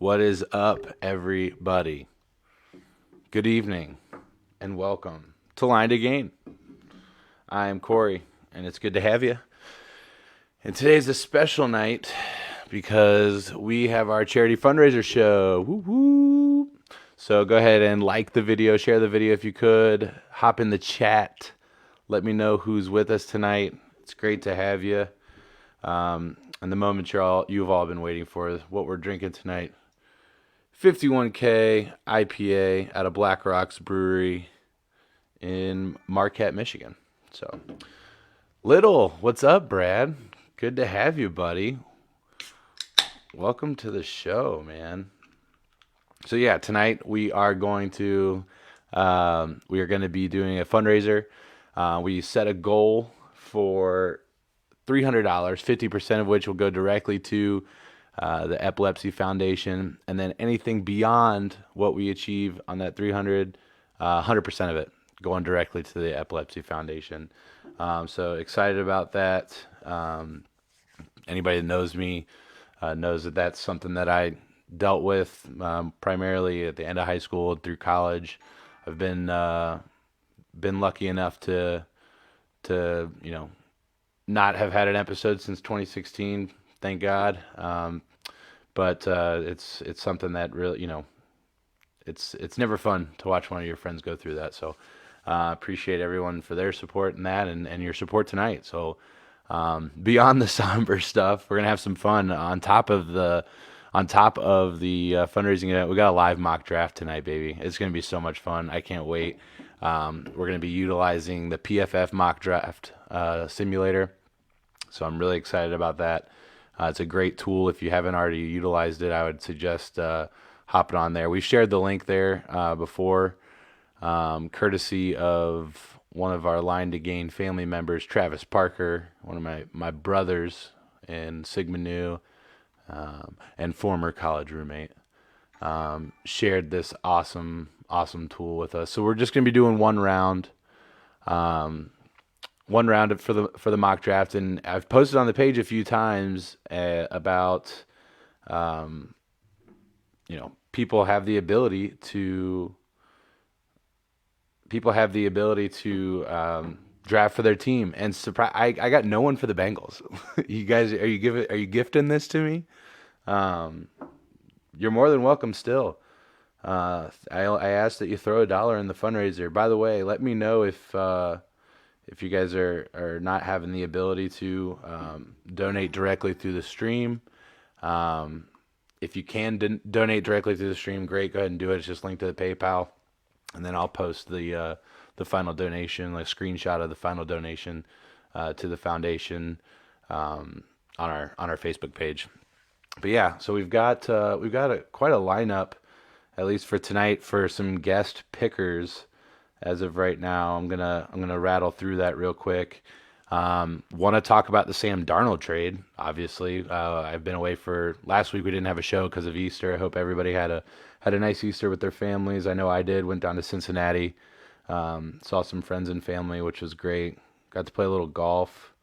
What is up, everybody? Good evening and welcome to Line to Gain. I am Corey, and it's good to have you. And today's a special night because we have our charity fundraiser show. Woo woo! So go ahead and like the video, share the video if you could, hop in the chat, let me know who's with us tonight. It's great to have you. And the moment you've all been waiting for is what we're drinking tonight. 51K IPA out of Black Rocks Brewery in Marquette, Michigan. So, Little, what's up, Brad? Good to have you, buddy. Welcome to the show, man. So yeah, tonight we are going to be doing a fundraiser. We set a goal for $300, 50% of which will go directly to the Epilepsy Foundation, and then anything beyond what we achieve on that 300, 100% of it going directly to the Epilepsy Foundation. So excited about that. Anybody that knows me knows that that's something that I dealt with primarily at the end of high school through college. I've been lucky enough to not have had an episode since 2016. Thank God. But it's something that really, it's never fun to watch one of your friends go through that. So appreciate everyone for their support in that and your support tonight. So beyond the somber stuff, we're gonna have some fun on top of the fundraising event. We got a live mock draft tonight, baby. It's gonna be so much fun. I can't wait. We're gonna be utilizing the PFF mock draft simulator. So I'm really excited about that. It's a great tool. If you haven't already utilized it, I would suggest hopping on there. We've shared the link there before, courtesy of one of our Line to Gain family members, Travis Parker, one of my brothers in Sigma Nu, and former college roommate, shared this awesome tool with us. So we're just going to be doing one round. One round for the mock draft, and I've posted on the page a few times about people have the ability to draft for their team, and I got no one for the Bengals. You guys, are you gifting this to me? You're more than welcome still. I asked that you throw $1 in the fundraiser. By the way, let me know if you guys are not having the ability to donate directly through the stream. If you can donate directly through the stream, great. Go ahead and do it. It's just linked to the PayPal, and then I'll post the final donation, like a screenshot of the final donation to the foundation on our Facebook page. But yeah, so we've got quite a lineup, at least for tonight, for some guest pickers. As of right now, I'm gonna rattle through that real quick. Want to talk about the Sam Darnold trade? Obviously, I've been away for last week. We didn't have a show because of Easter. I hope everybody had a nice Easter with their families. I know I did. Went down to Cincinnati, saw some friends and family, which was great. Got to play a little golf.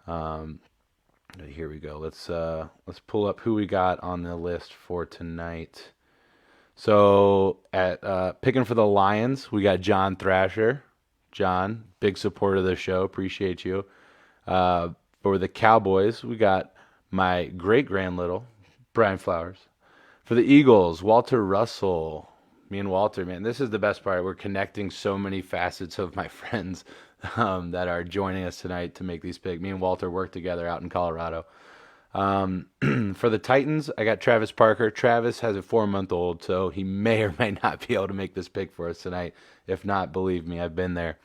Here we go. Let's pull up who we got on the list for tonight. So at picking for the Lions, we got John Thrasher. John, big supporter of the show. Appreciate you. For the Cowboys, we got my great-grand little, Brian Flowers. For the Eagles, Walter Russell. Me and Walter, man, this is the best part. We're connecting so many facets of my friends that are joining us tonight to make these picks. Me and Walter work together out in Colorado. For the Titans, I got Travis Parker. Travis has a 4-month-old, so he may or may not be able to make this pick for us tonight. If not, believe me, I've been there.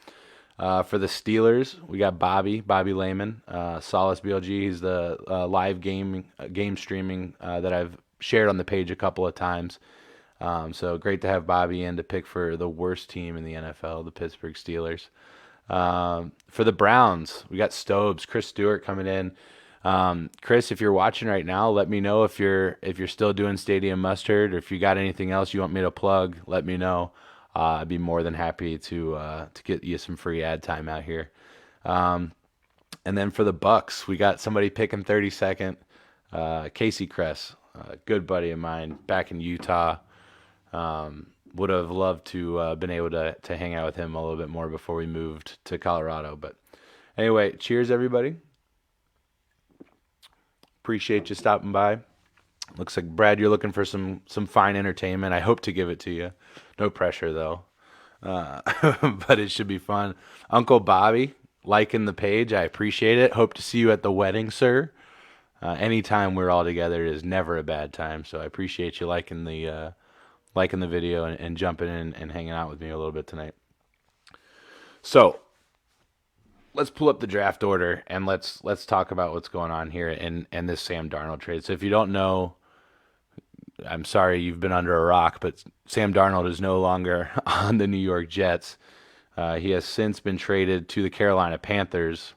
For the Steelers, we got Bobby Lehman, Solace BLG. He's the live game streaming that I've shared on the page a couple of times. So great to have Bobby in to pick for the worst team in the NFL, the Pittsburgh Steelers. For the Browns, we got Stobes, Chris Stewart coming in. Chris, if you're watching right now, let me know if you're still doing Stadium Mustard, or if you got anything else you want me to plug. Let me know. I'd be more than happy to get you some free ad time out here. And then for the Bucks, we got somebody picking 32nd, Casey Kress. a good buddy of mine back in Utah. Would have loved to been able to hang out with him a little bit more before we moved to Colorado. But anyway, cheers, everybody. Appreciate you stopping by. Looks like Brad, you're looking for some fine entertainment. I hope to give it to you. No pressure though, uh, but it should be fun. Uncle Bobby, liking the page. I appreciate it. Hope to see you at the wedding, sir. Anytime we're all together is never a bad time. So I appreciate you liking the video and jumping in and hanging out with me a little bit tonight. So let's pull up the draft order and let's talk about what's going on here in this Sam Darnold trade. So if you don't know, I'm sorry you've been under a rock, but Sam Darnold is no longer on the New York Jets. He has since been traded to the Carolina Panthers.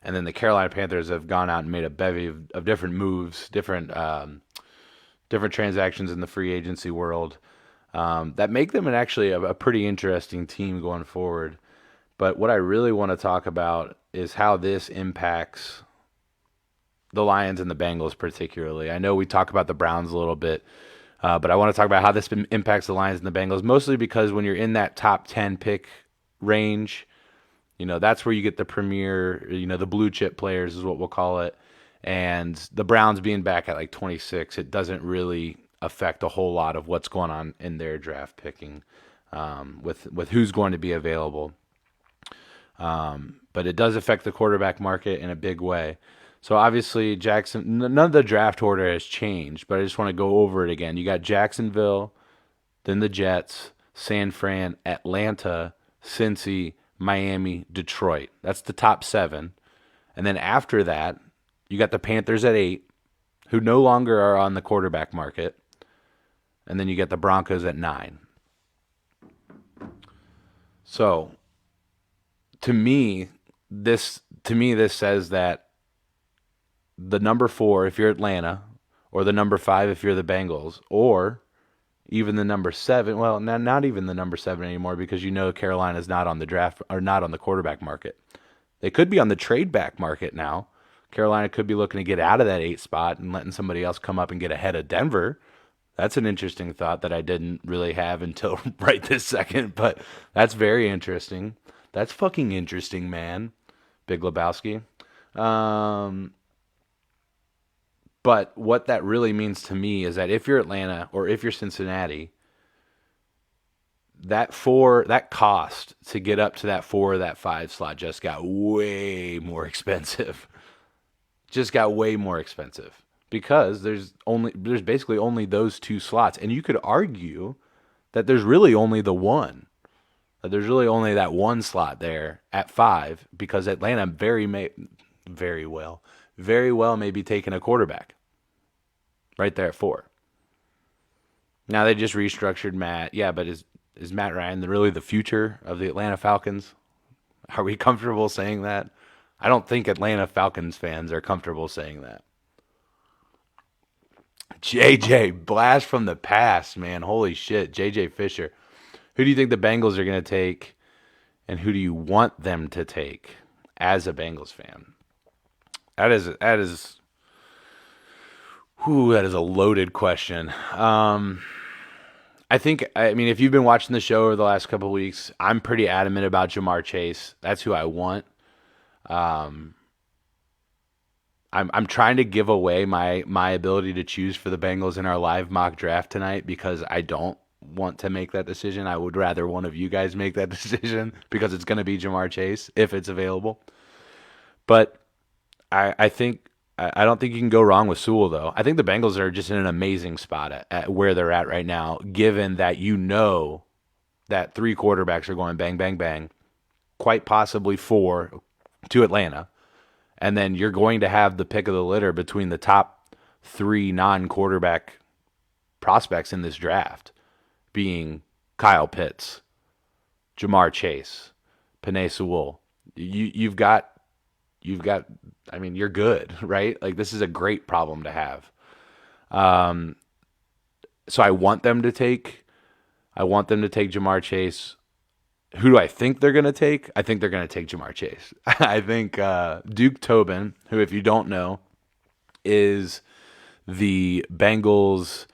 And then the Carolina Panthers have gone out and made a bevy of different moves, different transactions in the free agency world that make them actually a pretty interesting team going forward. But what I really want to talk about is how this impacts the Lions and the Bengals particularly. I know we talk about the Browns a little bit, but I want to talk about how this impacts the Lions and the Bengals, mostly because when you're in that top 10 pick range, that's where you get the premier, the blue chip players is what we'll call it. And the Browns being back at like 26, it doesn't really affect a whole lot of what's going on in their draft picking with who's going to be available. But it does affect the quarterback market in a big way. So obviously none of the draft order has changed, but I just want to go over it again. You got Jacksonville, then the Jets, San Fran, Atlanta, Cincy, Miami, Detroit. That's the top 7. And then after that, you got the Panthers at 8, who no longer are on the quarterback market. And then you get the Broncos at 9. So, to me, this says that the number 4 if you're Atlanta, or the number 5 if you're the Bengals, or even the number 7. Well, not even the number 7 anymore because Carolina's not on the draft or not on the quarterback market. They could be on the trade back market now. Carolina could be looking to get out of that 8 spot and letting somebody else come up and get ahead of Denver. That's an interesting thought that I didn't really have until right this second, but that's very interesting. That's fucking interesting, man. Big Lebowski. But what that really means to me is that if you're Atlanta or if you're Cincinnati, that cost to get up to that 4 or that 5 slot just got way more expensive. Just got way more expensive because there's basically only those 2 slots, and you could argue that there's really only the one. That there's really only that one slot there at 5 because Atlanta very well may be taking a quarterback right there at 4. Now they just restructured Matt. Yeah, but is Matt Ryan really the future of the Atlanta Falcons? Are we comfortable saying that? I don't think Atlanta Falcons fans are comfortable saying that. JJ, blast from the past, man. Holy shit. JJ Fisher. Who do you think the Bengals are going to take, and who do you want them to take as a Bengals fan? That is a loaded question. I mean, if you've been watching the show over the last couple of weeks, I'm pretty adamant about Jamar Chase. That's who I want. I'm trying to give away my ability to choose for the Bengals in our live mock draft tonight because I don't want to make that decision. I would rather one of you guys make that decision because it's going to be Jamar Chase if it's available. But I don't think you can go wrong with Sewell, though. I think the Bengals are just in an amazing spot at where they're at right now, given that that 3 quarterbacks are going bang, bang, bang, quite possibly 4 to Atlanta. And then you're going to have the pick of the litter between the top 3 non-quarterback prospects in this draft, being Kyle Pitts, Jamar Chase, Penei Sewell. You've got. I mean, you're good, right? Like, this is a great problem to have. So I want them to take Jamar Chase. Who do I think they're going to take? I think they're going to take Jamar Chase. I think Duke Tobin, who, if you don't know, is the Bengals.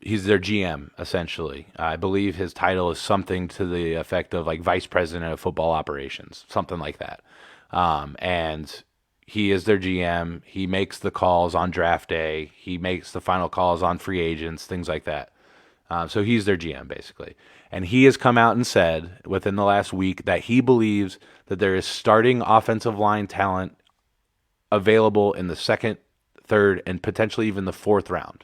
He's their GM essentially. I believe his title is something to the effect of like vice president of football operations, something like that. And he is their GM. He makes the calls on draft day. He makes the final calls on free agents, things like that. So he's their GM basically. And he has come out and said within the last week that he believes that there is starting offensive line talent available in the second, third, and potentially even the fourth round.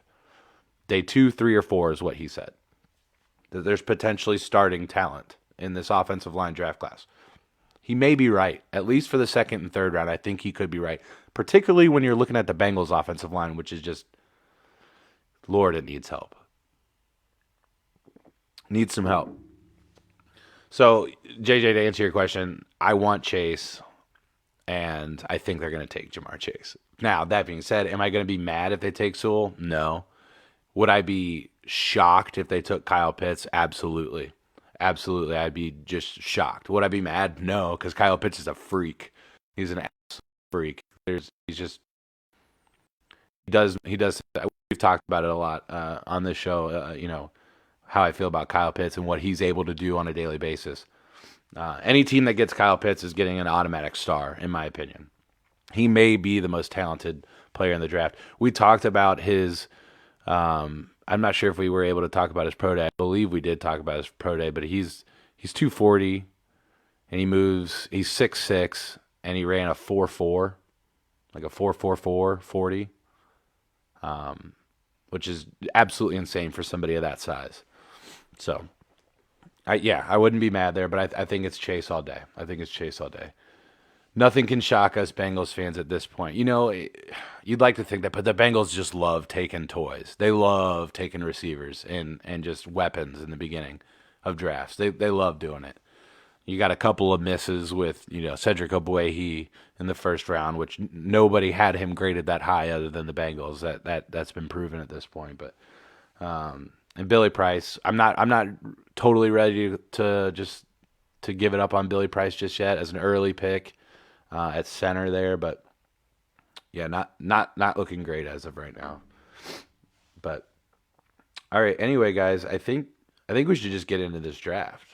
Day 2, 3, or 4 is what he said. That there's potentially starting talent in this offensive line draft class. He may be right, at least for the second and third round. I think he could be right, particularly when you're looking at the Bengals offensive line, which is just, Lord, it needs help. Needs some help. So, JJ, to answer your question, I want Chase, and I think they're going to take Jamar Chase. Now, that being said, am I going to be mad if they take Sewell? No. Would I be shocked if they took Kyle Pitts? Absolutely. Absolutely. I'd be just shocked. Would I be mad? No, because Kyle Pitts is a freak. He's an absolute freak. He's just, he does, we've talked about it a lot on this show, how I feel about Kyle Pitts and what he's able to do on a daily basis. Any team that gets Kyle Pitts is getting an automatic star, in my opinion. He may be the most talented player in the draft. We talked about his. I'm not sure if we were able to talk about his pro day. I believe we did talk about his pro day, but he's 240 and he's 6'6", and he ran a 4.4, like a 4.44 40, which is absolutely insane for somebody of that size. So, I wouldn't be mad there, but I think it's Chase all day. I think it's Chase all day. Nothing can shock us Bengals fans at this point. You'd like to think that, but the Bengals just love taking toys. They love taking receivers and just weapons in the beginning of drafts. They love doing it. You got a couple of misses with Cedric Ogbuehi in the first round, which nobody had him graded that high other than the Bengals. That's been proven at this point. But and Billy Price, I'm not totally ready to give it up on Billy Price just yet as an early pick. At center there, but yeah, not looking great as of right now. But all right, anyway, guys, I think we should just get into this draft.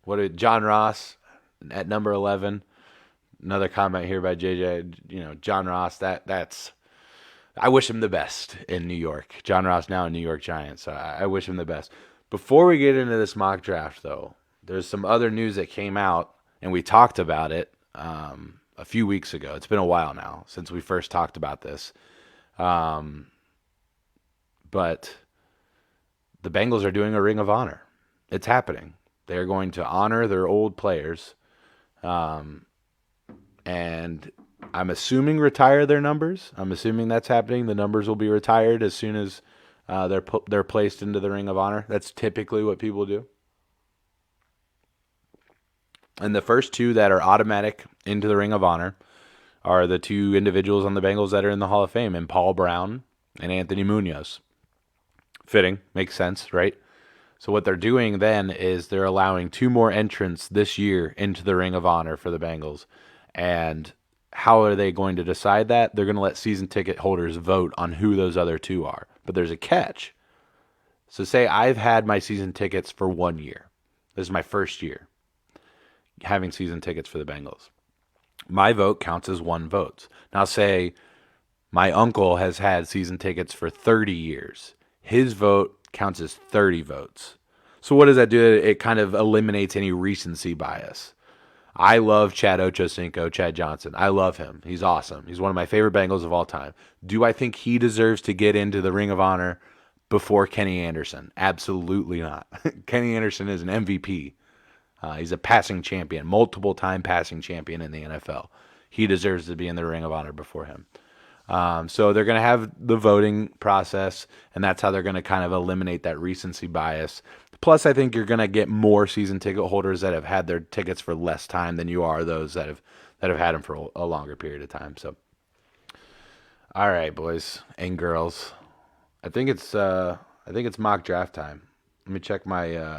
What did John Ross at number 11? Another comment here by JJ. John Ross. That's. I wish him the best in New York. John Ross now in New York Giants. So I wish him the best. Before we get into this mock draft, though, there's some other news that came out, and we talked about it. A few weeks ago. It's been a while now since we first talked about this. But the Bengals are doing a Ring of Honor. It's happening. They're going to honor their old players. And I'm assuming retire their numbers. I'm assuming that's happening. The numbers will be retired as soon as they're placed into the Ring of Honor. That's typically what people do. And the first two that are automatic into the Ring of Honor are the two individuals on the Bengals that are in the Hall of Fame, and Paul Brown and Anthony Munoz. Fitting. Makes sense, right? So what they're doing then is they're allowing two more entrants this year into the Ring of Honor for the Bengals. And how are they going to decide that? They're going to let season ticket holders vote on who those other two are. But there's a catch. So say I've had my season tickets for 1 year. This is my first year having season tickets for the Bengals. My vote counts as one vote. Now say my uncle has had season tickets for 30 years. His vote counts as 30 votes. So what does that do? It kind of eliminates any recency bias. I love Chad Ochocinco, Chad Johnson. I love him. He's awesome. He's one of my favorite Bengals of all time. Do I think he deserves to get into the Ring of Honor before Kenny Anderson? Absolutely not. Kenny Anderson is an MVP. He's a passing champion, multiple-time passing champion in the NFL. He deserves to be in the Ring of Honor before him. So they're going to have the voting process, and that's how they're going to kind of eliminate that recency bias. Plus, I think you're going to get more season ticket holders that have had their tickets for less time than you are those that have had them for a longer period of time. So, all right, boys and girls, I think it's mock draft time. Let me check my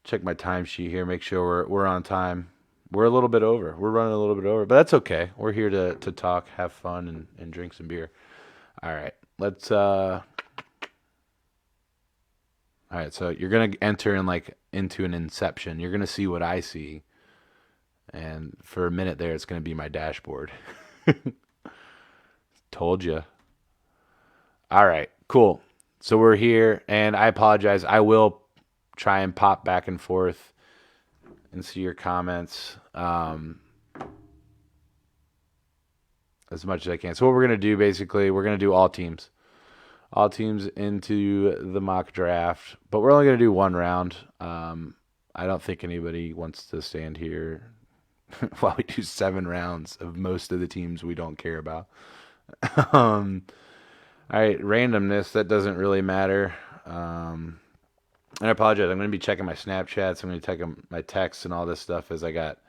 timesheet here, make sure we're on time. We're a little bit over. We're running a little bit over, but that's okay. We're here to talk, have fun, and drink some beer. All right, let's. All right, so you're gonna enter in like into an inception. You're gonna see what I see, and for a minute there, it's gonna be my dashboard. Told you. All right, cool. So we're here, and I apologize. I will try and pop back and forth and see your comments as much as I can. So what we're gonna do, basically, we're gonna do all teams into the mock draft, but we're only gonna do one round. I don't think anybody wants to stand here while we do 7 rounds of most of the teams we don't care about. um, all right, randomness, that doesn't really matter. And I apologize. I'm going to be checking my Snapchats. I'm going to check my texts and all this stuff as I got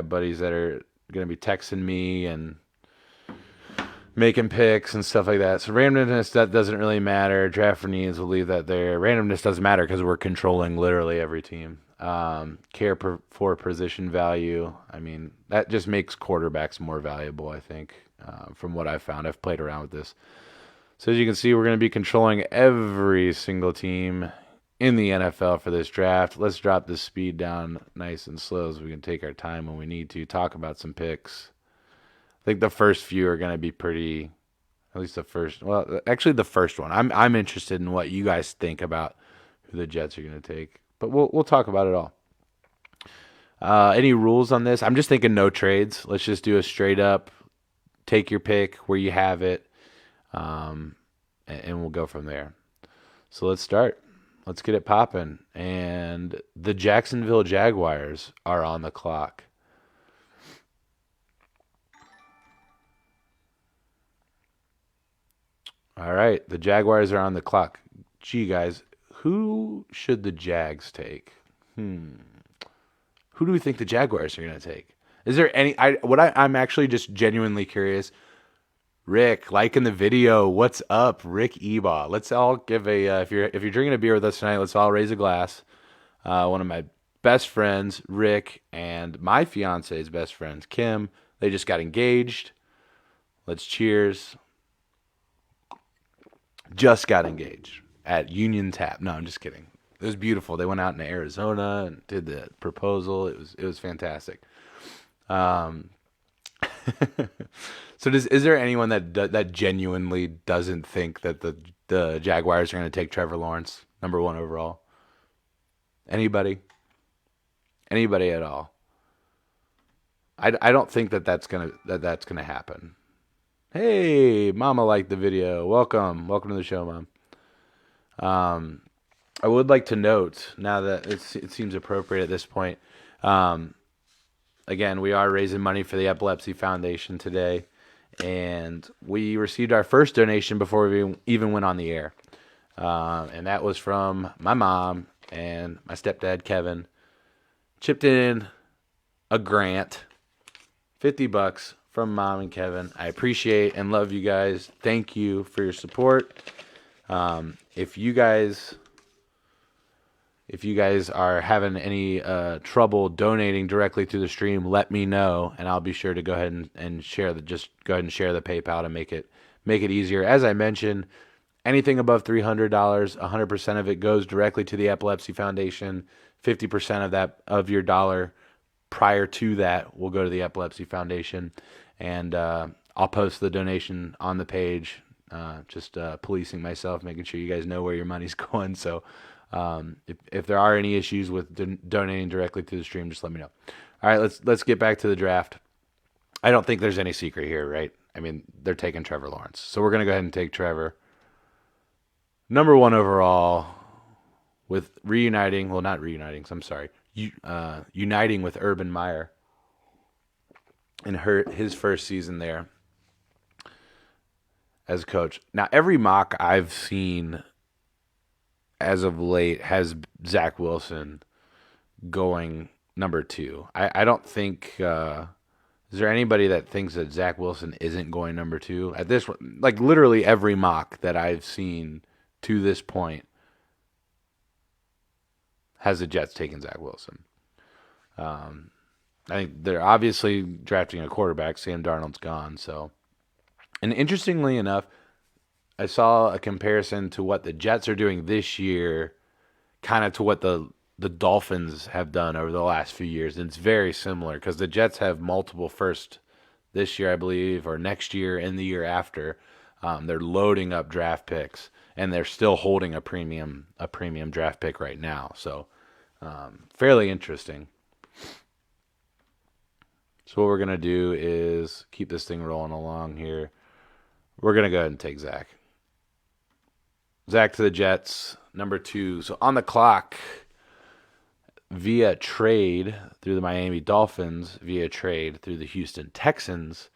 buddies that are going to be texting me and making picks and stuff like that. So randomness, that doesn't really matter. Draft for needs, we'll leave that there. Randomness doesn't matter because we're controlling literally every team. For position value, I mean, that just makes quarterbacks more valuable, I think, from what I've found. I've played around with this. So as you can see, we're going to be controlling every single team in the NFL for this draft. Let's drop the speed down nice and slow so we can take our time when we need to talk about some picks. I think the first few are going to be pretty, at least the first. Well, actually, the first one. I'm interested in what you guys think about who the Jets are going to take, but we'll talk about it all. Any rules on this? I'm just thinking no trades. Let's just do a straight up take your pick where you have it, and we'll go from there. So let's start. Let's get it popping. And the Jacksonville Jaguars are on the clock. All right, the Jaguars are on the clock. Gee, guys, who should the Jags take? Who do we think the Jaguars are going to take? Is there any? I'm actually just genuinely curious. Rick, like in the video, what's up, Rick Ebaugh? Let's all give a if you're drinking a beer with us tonight, let's all raise a glass. One of my best friends, Rick, and my fiance's best friend, Kim, they just got engaged. Let's cheers. Just got engaged at Union Tap. No, I'm just kidding. It was beautiful. They went out in Arizona and did the proposal. It was fantastic. Um, so is there anyone that genuinely doesn't think that the Jaguars are going to take Trevor Lawrence number 1 overall? Anybody? Anybody at all? I don't think that's gonna happen. Hey, Mama liked the video. Welcome to the show, Mom. I would like to note now that it seems appropriate at this point. Again, we are raising money for the Epilepsy Foundation today, and we received our first donation before we even went on the air, and that was from my mom and my stepdad Kevin. Chipped in a grant, $50 from Mom and Kevin. I appreciate and love you guys. Thank you for your support. If you guys are having any trouble donating directly to the stream, let me know, and I'll be sure to go ahead and share the PayPal to make it easier. As I mentioned, anything above $300, 100% of it goes directly to the Epilepsy Foundation. 50% of your dollar prior to that will go to the Epilepsy Foundation, and I'll post the donation on the page. Just policing myself, making sure you guys know where your money's going. So if there are any issues with donating directly to the stream, just let me know. All right, let's get back to the draft. I don't think there's any secret here, right? I mean, they're taking Trevor Lawrence, so we're gonna go ahead and take Trevor. Number 1 overall, with reuniting. Well, not reuniting. I'm sorry. Uniting with Urban Meyer in his first season there as coach. Now, every mock I've seen as of late has Zach Wilson going number 2. I don't think. Is there anybody that thinks that Zach Wilson isn't going number 2 at this? Like literally every mock that I've seen to this point has the Jets taken Zach Wilson. I think they're obviously drafting a quarterback. Sam Darnold's gone. So, and interestingly enough, I saw a comparison to what the Jets are doing this year, kind of to what the Dolphins have done over the last few years. And it's very similar because the Jets have multiple first this year, I believe, or next year and the year after. They're loading up draft picks, and they're still holding a premium draft pick right now. So, fairly interesting. So what we're gonna do is keep this thing rolling along here. We're gonna go ahead and take Zach. Zach to the Jets, number 2. So on the clock, via trade through the Miami Dolphins, via trade through the Houston Texans,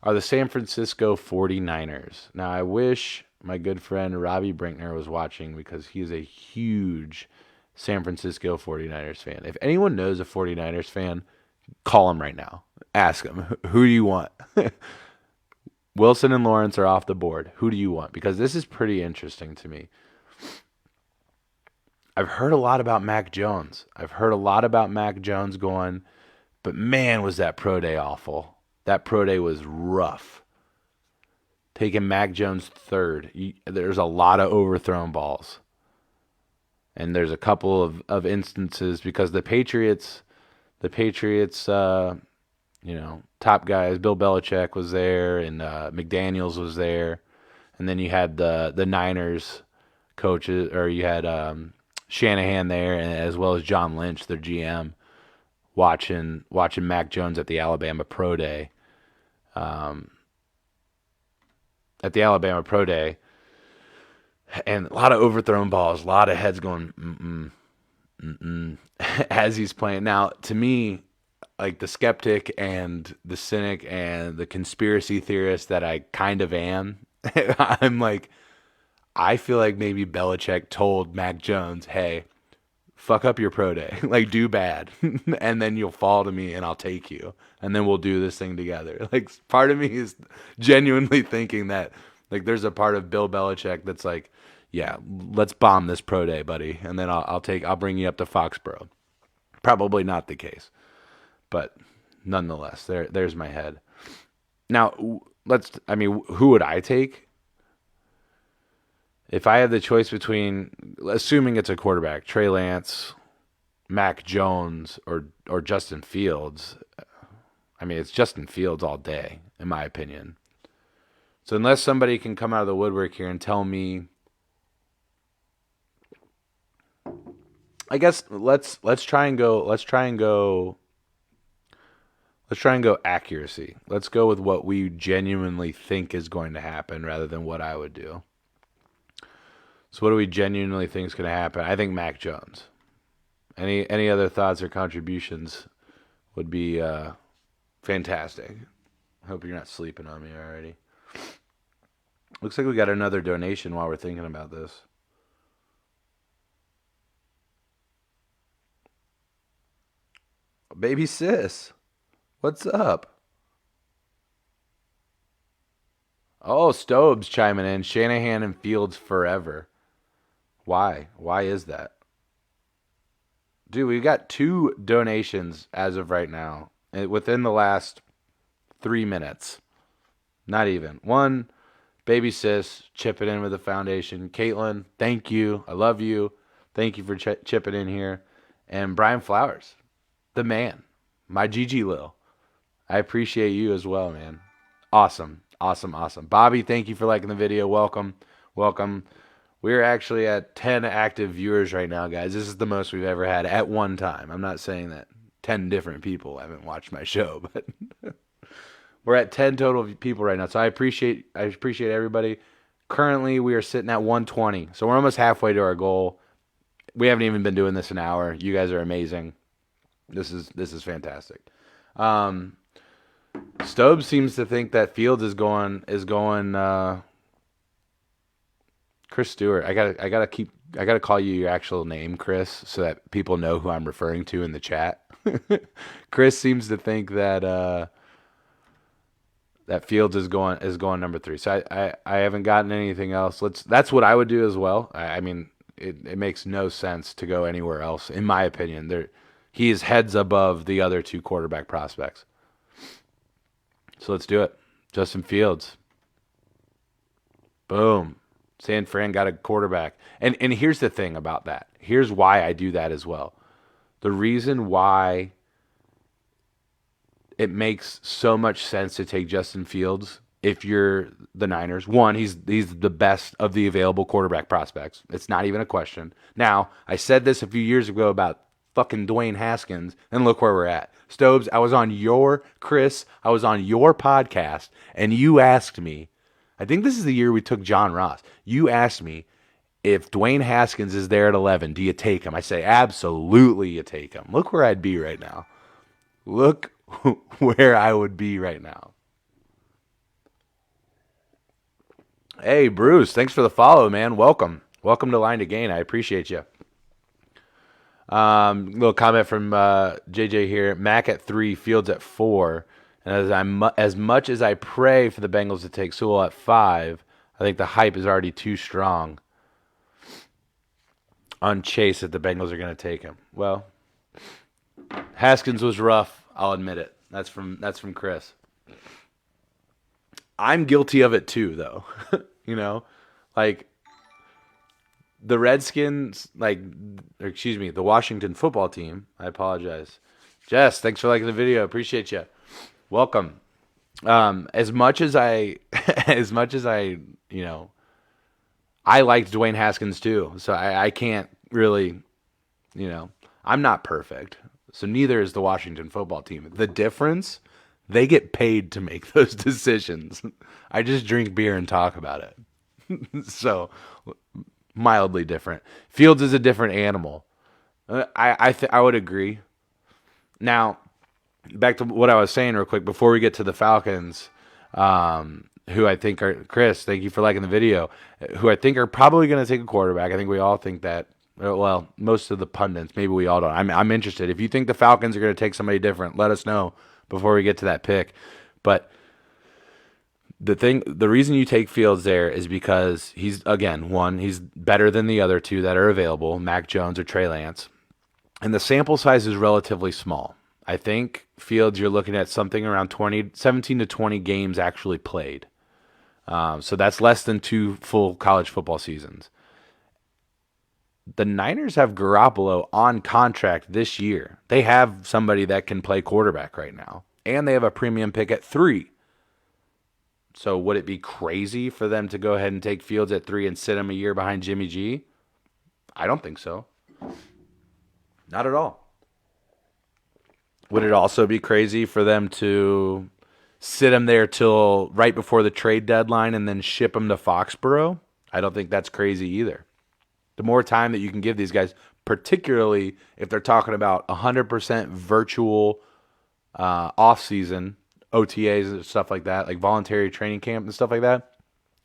are the San Francisco 49ers. Now, I wish my good friend Robbie Brinkner was watching because he's a huge San Francisco 49ers fan. If anyone knows a 49ers fan, call him right now. Ask him, who do you want? Wilson and Lawrence are off the board. Who do you want? Because this is pretty interesting to me. I've heard a lot about Mac Jones. Going, but man, was that pro day awful. That pro day was rough. Taking Mac Jones third, there's a lot of overthrown balls. And there's a couple of instances because the Patriots, top guys, Bill Belichick was there and McDaniels was there. And then you had the Niners coaches, or you had Shanahan there, and as well as John Lynch, their GM, watching Mac Jones at the Alabama Pro Day. And a lot of overthrown balls, a lot of heads going as he's playing. Now, to me, like the skeptic and the cynic and the conspiracy theorist that I kind of am, I'm like, I feel like maybe Belichick told Mac Jones, hey, fuck up your pro day. Like, do bad. And then you'll fall to me and I'll take you. And then we'll do this thing together. Like, part of me is genuinely thinking that, like, there's a part of Bill Belichick that's like, yeah, let's bomb this pro day, buddy. And then I'll bring you up to Foxborough. Probably not the case. But nonetheless, there's my head. Now, who would I take? If I had the choice between, assuming it's a quarterback, Trey Lance, Mac Jones, or Justin Fields, it's Justin Fields all day, in my opinion. So unless somebody can come out of the woodwork here and tell me, I guess let's try and go accuracy. Let's go with what we genuinely think is going to happen rather than what I would do. So what do we genuinely think is going to happen? I think Mac Jones. Any other thoughts or contributions would be fantastic. I hope you're not sleeping on me already. Looks like we got another donation while we're thinking about this. Baby sis, what's up? Oh, Stobes chiming in. Shanahan and Fields forever. Why? Why is that? Dude, we got 2 donations as of right now within the last 3 minutes. Not even. One, baby sis, chipping in with the foundation. Caitlin, thank you. I love you. Thank you for chipping in here. And Brian Flowers, the man, my GG Lil. I appreciate you as well, man. Awesome. Bobby, thank you for liking the video. Welcome. We're actually at 10 active viewers right now, guys. This is the most we've ever had at one time. I'm not saying that 10 different people haven't watched my show, but we're at 10 total people right now. So I appreciate everybody. Currently, we are sitting at 120. So we're almost halfway to our goal. We haven't even been doing this an hour. You guys are amazing. This is fantastic. Stobe seems to think that Fields is going Chris Stewart. I gotta call you your actual name, Chris, so that people know who I'm referring to in the chat. Chris seems to think that that Fields is going number 3. So I haven't gotten anything else. That's what I would do as well. It makes no sense to go anywhere else, in my opinion. he is heads above the other two quarterback prospects. So let's do it. Justin Fields. Boom. San Fran got a quarterback. And here's the thing about that. Here's why I do that as well. The reason why it makes so much sense to take Justin Fields if you're the Niners. One, he's the best of the available quarterback prospects. It's not even a question. Now, I said this a few years ago about fucking Dwayne Haskins, and look where we're at. Stobes, I was on your podcast, and you asked me, I think this is the year we took John Ross. You asked me, if Dwayne Haskins is there at 11, do you take him? I say, absolutely you take him. Look where I'd be right now. Look where I would be right now. Hey, Bruce, thanks for the follow, man. Welcome. Welcome to Line to Gain. I appreciate you. Little comment from JJ here. Mac at 3, Fields at 4. And as much as I pray for the Bengals to take Sewell at 5, I think the hype is already too strong on Chase that the Bengals are going to take him. Well, Haskins was rough. I'll admit it. That's from Chris. I'm guilty of it too, though. You know, like the Redskins, the Washington football team. I apologize. Jess, thanks for liking the video. Appreciate you. Welcome. As much as I, I liked Dwayne Haskins too. So I can't really, I'm not perfect. So neither is the Washington football team. The difference, they get paid to make those decisions. I just drink beer and talk about it. So mildly different. Fields is a different animal. I would agree. Now, back to what I was saying real quick before we get to the Falcons, who I think are, Chris, thank you for liking the video, who I think are probably going to take a quarterback. I think we all think that. Well, most of the pundits, maybe we all don't. I'm interested. If you think the Falcons are going to take somebody different, let us know before we get to that pick. But the reason you take Fields there is because he's better than the other two that are available, Mac Jones or Trey Lance. And the sample size is relatively small. I think Fields, you're looking at something around 17 to 20 games actually played. So that's less than 2 full college football seasons. The Niners have Garoppolo on contract this year. They have somebody that can play quarterback right now. And they have a premium pick at 3. So would it be crazy for them to go ahead and take Fields at 3 and sit him a year behind Jimmy G? I don't think so. Not at all. Would it also be crazy for them to sit him there till right before the trade deadline and then ship him to Foxborough? I don't think that's crazy either. The more time that you can give these guys, particularly if they're talking about 100% virtual off-season OTAs and stuff like that, like voluntary training camp and stuff like that,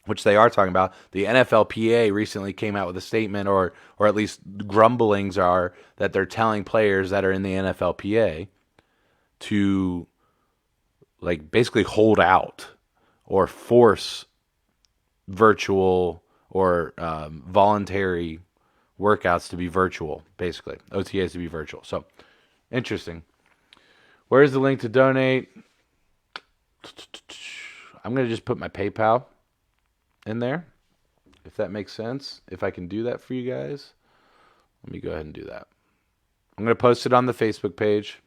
which they are talking about. The NFLPA recently came out with a statement, or at least grumblings are that they're telling players that are in the NFLPA to basically hold out or force virtual or voluntary workouts to be virtual, basically. OTAs to be virtual. So, interesting. Where's the link to donate? I'm going to just put my PayPal in there, if that makes sense. If I can do that for you guys, let me go ahead and do that. I'm going to post it on the Facebook page.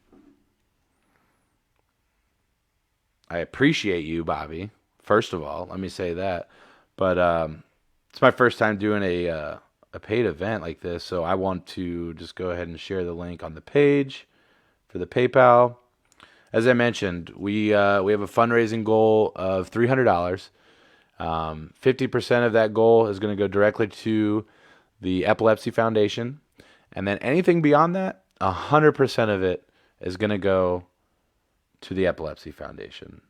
I appreciate you, Bobby. First of all, let me say that. But it's my first time doing a paid event like this, so I want to just go ahead and share the link on the page for the PayPal. As I mentioned, we have a fundraising goal of $300. 50% of that goal is going to go directly to the Epilepsy Foundation, and then anything beyond that, 100% of it is going to go to the Epilepsy Foundation.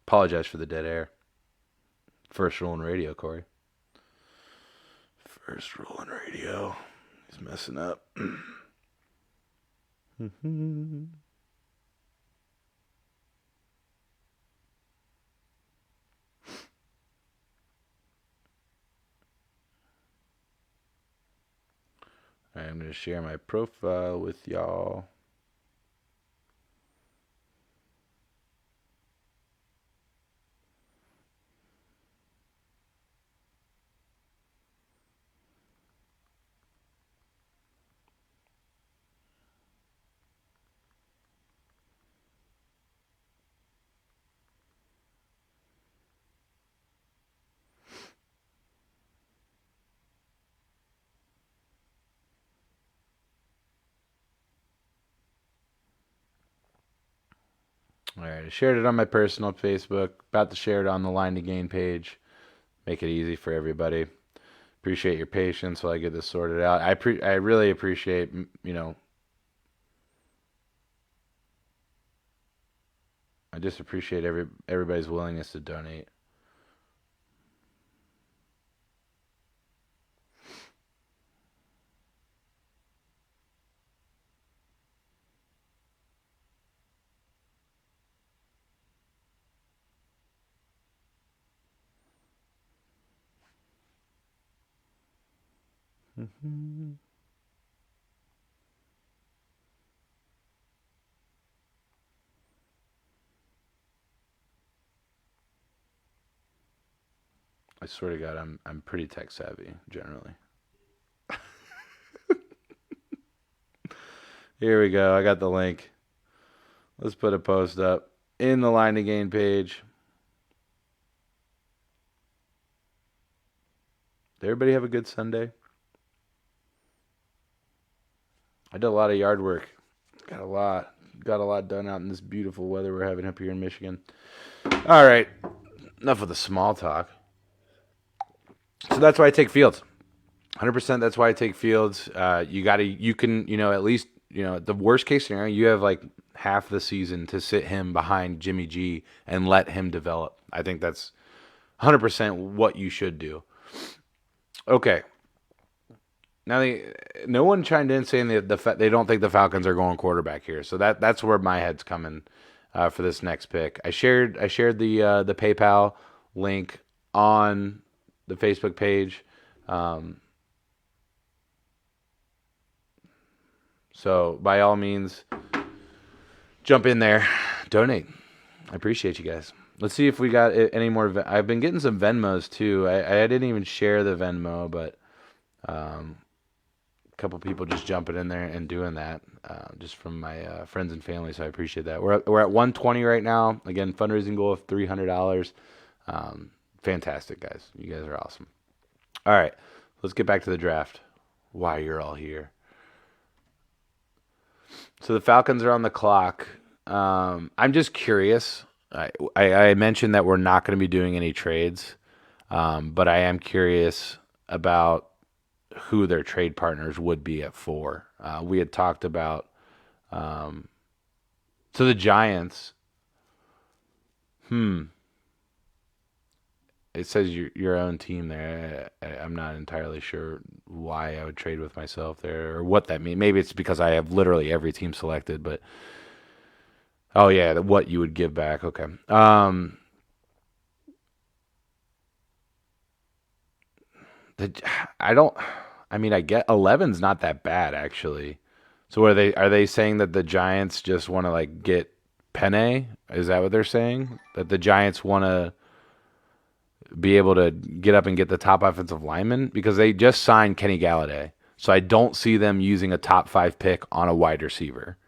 Apologize for the dead air. First rule in radio, Corey. First rule in radio. He's messing up. All right, I'm going to share my profile with y'all. All right, I shared it on my personal Facebook. About to share it on the Line to Gain page. Make it easy for everybody. Appreciate your patience while I get this sorted out. I really appreciate, I just appreciate everybody's willingness to donate. I swear to God, I'm pretty tech savvy generally. Here we go. I got the link. Let's put a post up in the Line to Gain page. Did everybody have a good Sunday? I did a lot of yard work. Got a lot done out in this beautiful weather we're having up here in Michigan. All right, enough of the small talk. So that's why I take Fields. 100%. That's why I take Fields. You can, at least, the worst case scenario, you have like half the season to sit him behind Jimmy G and let him develop. I think that's 100% what you should do. Okay. Now, no one chimed in saying that they don't think the Falcons are going quarterback here. So that's where my head's coming for this next pick. I shared the PayPal link on the Facebook page. So by all means, jump in there, donate. I appreciate you guys. Let's see if we got any more. I've been getting some Venmos too. I didn't even share the Venmo, but a couple people just jumping in there and doing that, just from my friends and family. So I appreciate that. We're at 120 right now. Again, fundraising goal of $300. Fantastic, guys. You guys are awesome. All right, let's get back to the draft. Why you're all here. So the Falcons are on the clock. I'm just curious. I mentioned that we're not going to be doing any trades, but I am curious about who their trade partners would be at 4. We had talked about so the Giants. It says your own team there. I'm not entirely sure why I would trade with myself there or what that means. Maybe it's because I have literally every team selected, but oh yeah, what you would give back. Okay. I don't. I mean, I get 11's not that bad actually. So are they saying that the Giants just want to like get Penne? Is that what they're saying? That the Giants want to be able to get up and get the top offensive lineman because they just signed Kenny Galladay. So I don't see them using a top 5 pick on a wide receiver.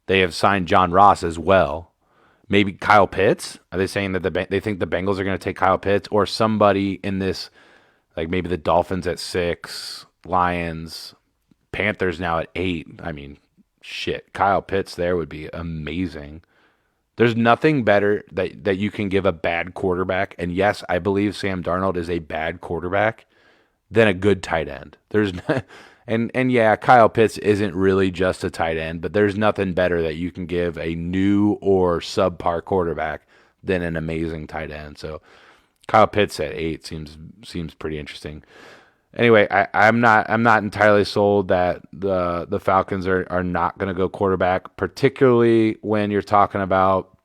They have signed John Ross as well. Maybe Kyle Pitts. Are they saying that they think the Bengals are going to take Kyle Pitts or somebody in this, like maybe the Dolphins at 6, Lions, Panthers now at 8? I mean, shit. Kyle Pitts there would be amazing. There's nothing better that you can give a bad quarterback, and yes, I believe Sam Darnold is a bad quarterback, than a good tight end. There's and yeah, Kyle Pitts isn't really just a tight end, but there's nothing better that you can give a new or subpar quarterback than an amazing tight end. So Kyle Pitts at 8 seems pretty interesting. Anyway, I'm not entirely sold that the Falcons are not going to go quarterback, particularly when you're talking about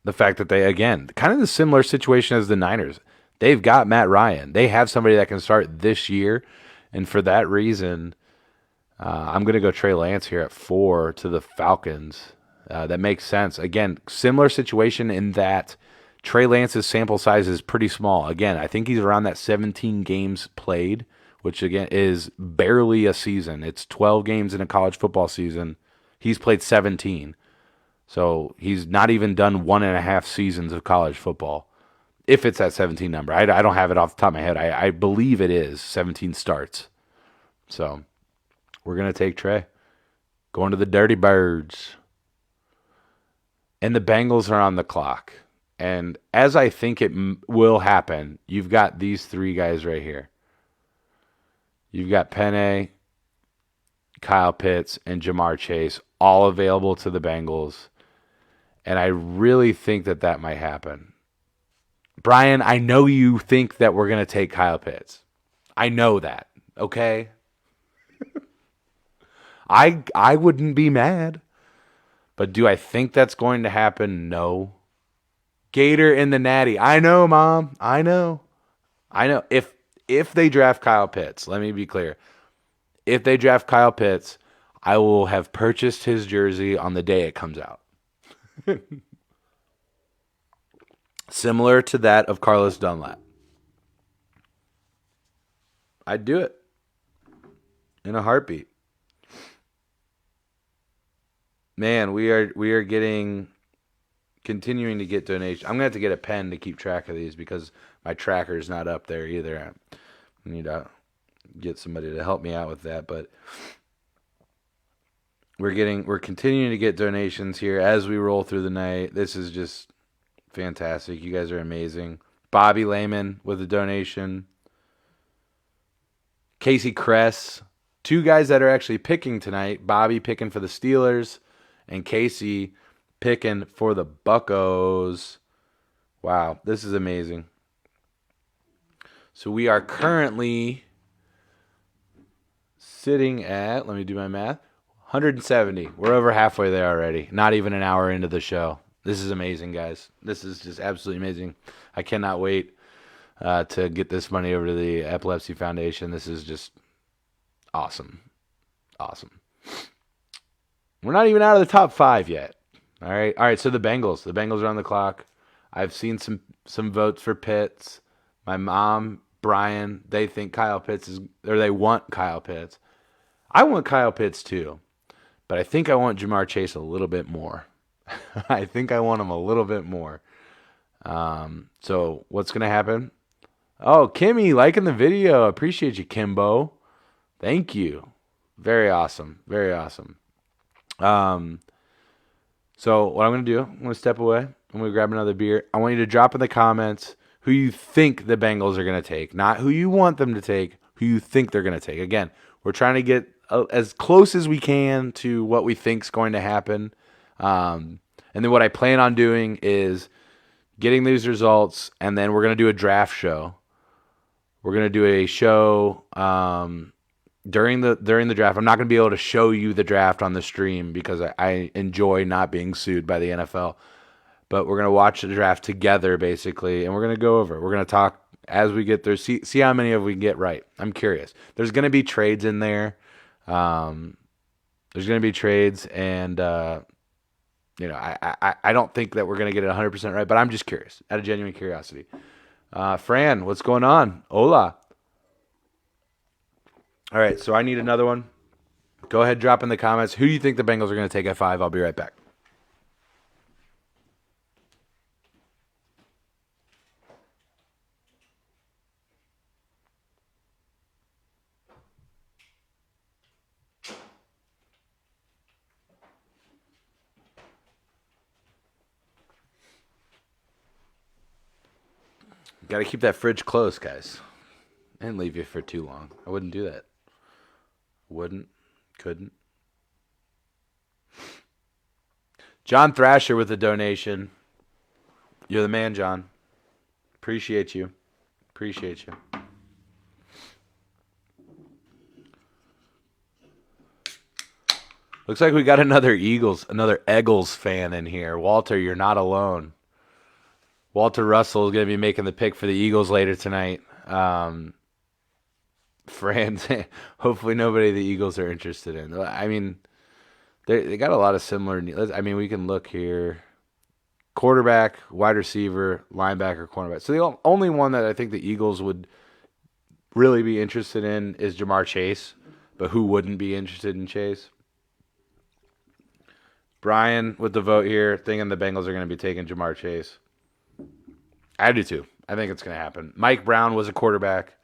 the fact that they, again, kind of the similar situation as the Niners. They've got Matt Ryan. They have somebody that can start this year, and for that reason, I'm going to go Trey Lance here at 4 to the Falcons. That makes sense. Again, similar situation in that Trey Lance's sample size is pretty small. Again, I think he's around that 17 games played, which again is barely a season. It's 12 games in a college football season. He's played 17. So he's not even done 1.5 seasons of college football. If it's that 17 number, I don't have it off the top of my head. I believe it is 17 starts. So we're going to take Trey. Going to the Dirty Birds. And the Bengals are on the clock. And as I think it will happen, you've got these three guys right here. You've got Penei, Kyle Pitts, and Jamar Chase all available to the Bengals. And I really think that might happen. Brian, I know you think that we're going to take Kyle Pitts. I know that, okay? I wouldn't be mad. But do I think that's going to happen? No. Gator in the Natty. I know, Mom. I know. If they draft Kyle Pitts, let me be clear. If they draft Kyle Pitts, I will have purchased his jersey on the day it comes out. Similar to that of Carlos Dunlap. I'd do it in a heartbeat. Man, we are continuing to get donations. I'm gonna have to get a pen to keep track of these because my tracker's not up there either. I need to get somebody to help me out with that, but we're continuing to get donations here as we roll through the night. This is just fantastic. You guys are amazing. Bobby Lehman with a donation. Casey Kress, two guys that are actually picking tonight. Bobby picking for the Steelers, and Casey picking for the Buccos. Wow, this is amazing. So we are currently sitting at, let me do my math, 170. We're over halfway there already. Not even an hour into the show. This is amazing, guys. This is just absolutely amazing. I cannot wait to get this money over to the Epilepsy Foundation. This is just awesome. Awesome. We're not even out of the top 5 yet. All right. So the Bengals are on the clock. I've seen some votes for Pitts. My mom, Brian, they think Kyle Pitts they want Kyle Pitts. I want Kyle Pitts too, but I think I want Jamar Chase a little bit more. I think I want him a little bit more. So what's gonna happen? Oh, Kimmy, liking the video. Appreciate you, Kimbo. Thank you. Very awesome. Very awesome. So what I'm going to do, I'm going to step away. I'm going to grab another beer. I want you to drop in the comments who you think the Bengals are going to take. Not who you want them to take, who you think they're going to take. Again, we're trying to get as close as we can to what we think is going to happen. And then what I plan on doing is getting these results, and then we're going to do a draft show. We're going to do a show during the draft. I'm not going to be able to show you the draft on the stream because I enjoy not being sued by the NFL. But we're going to watch the draft together, basically, and we're going to go over it. We're going to talk as we get there, see how many of we can get right. I'm curious. There's going to be trades in there. There's going to be trades, and I don't think that we're going to get it 100% right, but I'm just curious, out of genuine curiosity. Fran, what's going on? Hola. All right, so I need another one. Go ahead, drop in the comments. Who do you think the Bengals are going to take at 5? I'll be right back. Got to keep that fridge closed, guys. I didn't leave you for too long. I wouldn't do that. Wouldn't. Couldn't. John Thrasher with a donation. You're the man, John. Appreciate you. Appreciate you. Looks like we got another Eagles fan in here. Walter, you're not alone. Walter Russell is going to be making the pick for the Eagles later tonight. Fran, hopefully nobody the Eagles are interested in. I mean, they got a lot of similar. I mean, we can look here: quarterback, wide receiver, linebacker, cornerback. So the only one that I think the Eagles would really be interested in is Jamar Chase. But who wouldn't be interested in Chase? Brian with the vote here, thinking the Bengals are going to be taking Jamar Chase. I do too. I think it's going to happen. Mike Brown was a quarterback.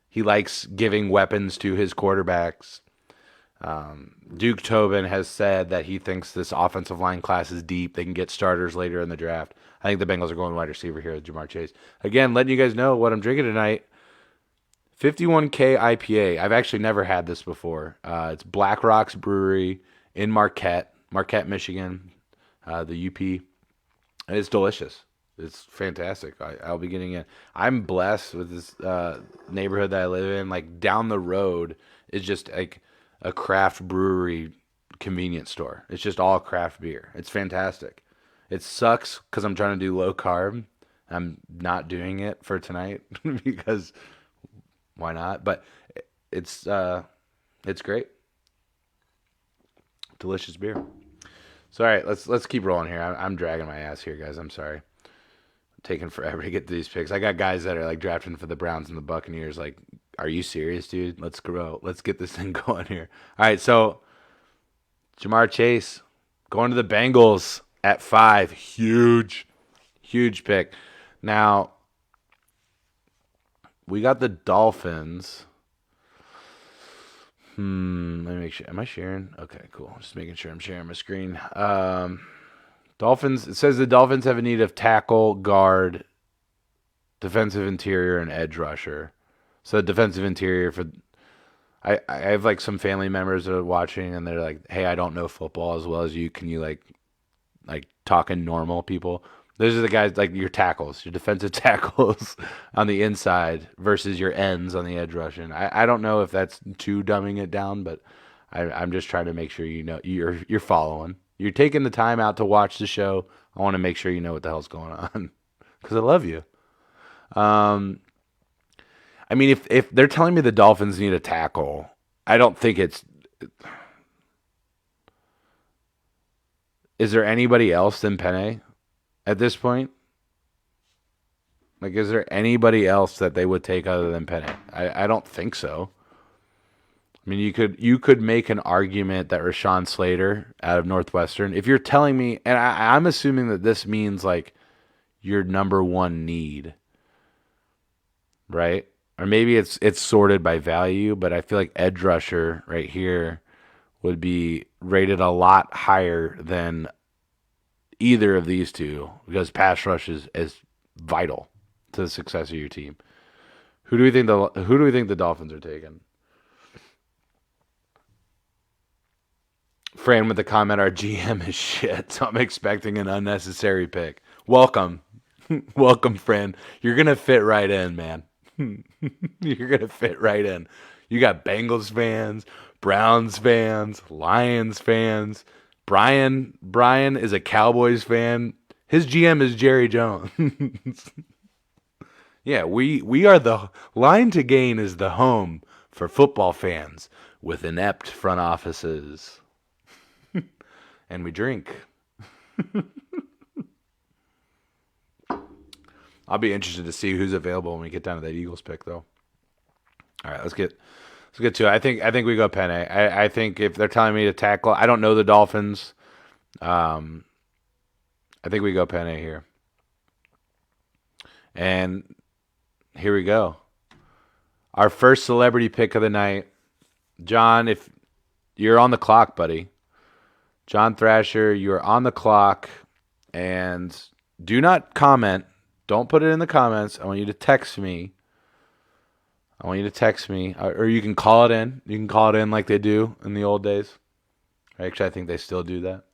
He likes giving weapons to his quarterbacks. Duke Tobin has said that he thinks this offensive line class is deep. They can get starters later in the draft. I think the Bengals are going wide receiver here with Jamar Chase. Again, letting you guys know what I'm drinking tonight. 51K IPA. I've actually never had this before. It's Black Rocks Brewery in Marquette, Michigan, the UP. And it's delicious. It's fantastic. I'll be getting it. I'm blessed with this neighborhood that I live in. Like down the road is just like a craft brewery convenience store. It's just all craft beer. It's fantastic. It sucks because I'm trying to do low carb. I'm not doing it for tonight because why not? But it's great. Delicious beer. So all right, let's keep rolling here. I'm dragging my ass here, guys. I'm sorry. Taking forever to get to these picks. I got guys that are like drafting for the Browns and the Buccaneers. Like, are you serious, dude? Let's grow. Let's get this thing going here. All right, so Jamar Chase going to the Bengals at 5. Huge pick. Now, we got the Dolphins. Let me make sure. Am I sharing? Okay, cool. Just making sure I'm sharing my screen. Dolphins. It says the Dolphins have a need of tackle, guard, defensive interior, and edge rusher. So defensive interior for. I have like some family members that are watching, and they're like, "Hey, I don't know football as well as you. Can you like talking normal people?" Those are the guys like your tackles, your defensive tackles on the inside versus your ends on the edge rushing. I don't know if that's too dumbing it down, but I'm just trying to make sure you know you're following. You're taking the time out to watch the show. I want to make sure you know what the hell's going on because I love you. I mean, if they're telling me the Dolphins need a tackle, I don't think it's. Is there anybody else than Penei at this point? Like, is there anybody else that they would take other than Penei? I don't think so. I mean, you could make an argument that Rashawn Slater out of Northwestern. If you're telling me, and I'm assuming that this means like your number one need, right? Or maybe it's sorted by value, but I feel like edge rusher right here would be rated a lot higher than either of these two because pass rush is vital to the success of your team. Who do we think the Dolphins are taking? Fran with the comment, our GM is shit, so I'm expecting an unnecessary pick. Welcome. Welcome, Fran. You're going to fit right in, man. You're going to fit right in. You got Bengals fans, Browns fans, Lions fans. Brian is a Cowboys fan. His GM is Jerry Jones. Yeah, we are the Line to Gain is the home for football fans with inept front offices. And we drink. I'll be interested to see who's available when we get down to that Eagles pick, though. All right, let's get to it. I think we go Penei. I think if they're telling me to tackle, I don't know the Dolphins. I think we go Penei here. And here we go. Our first celebrity pick of the night. John, if you're on the clock, buddy. John Thrasher, you are on the clock. And do not comment. Don't put it in the comments. I want you to text me. Or you can call it in. You can call it in like they do in the old days. Actually, I think they still do that.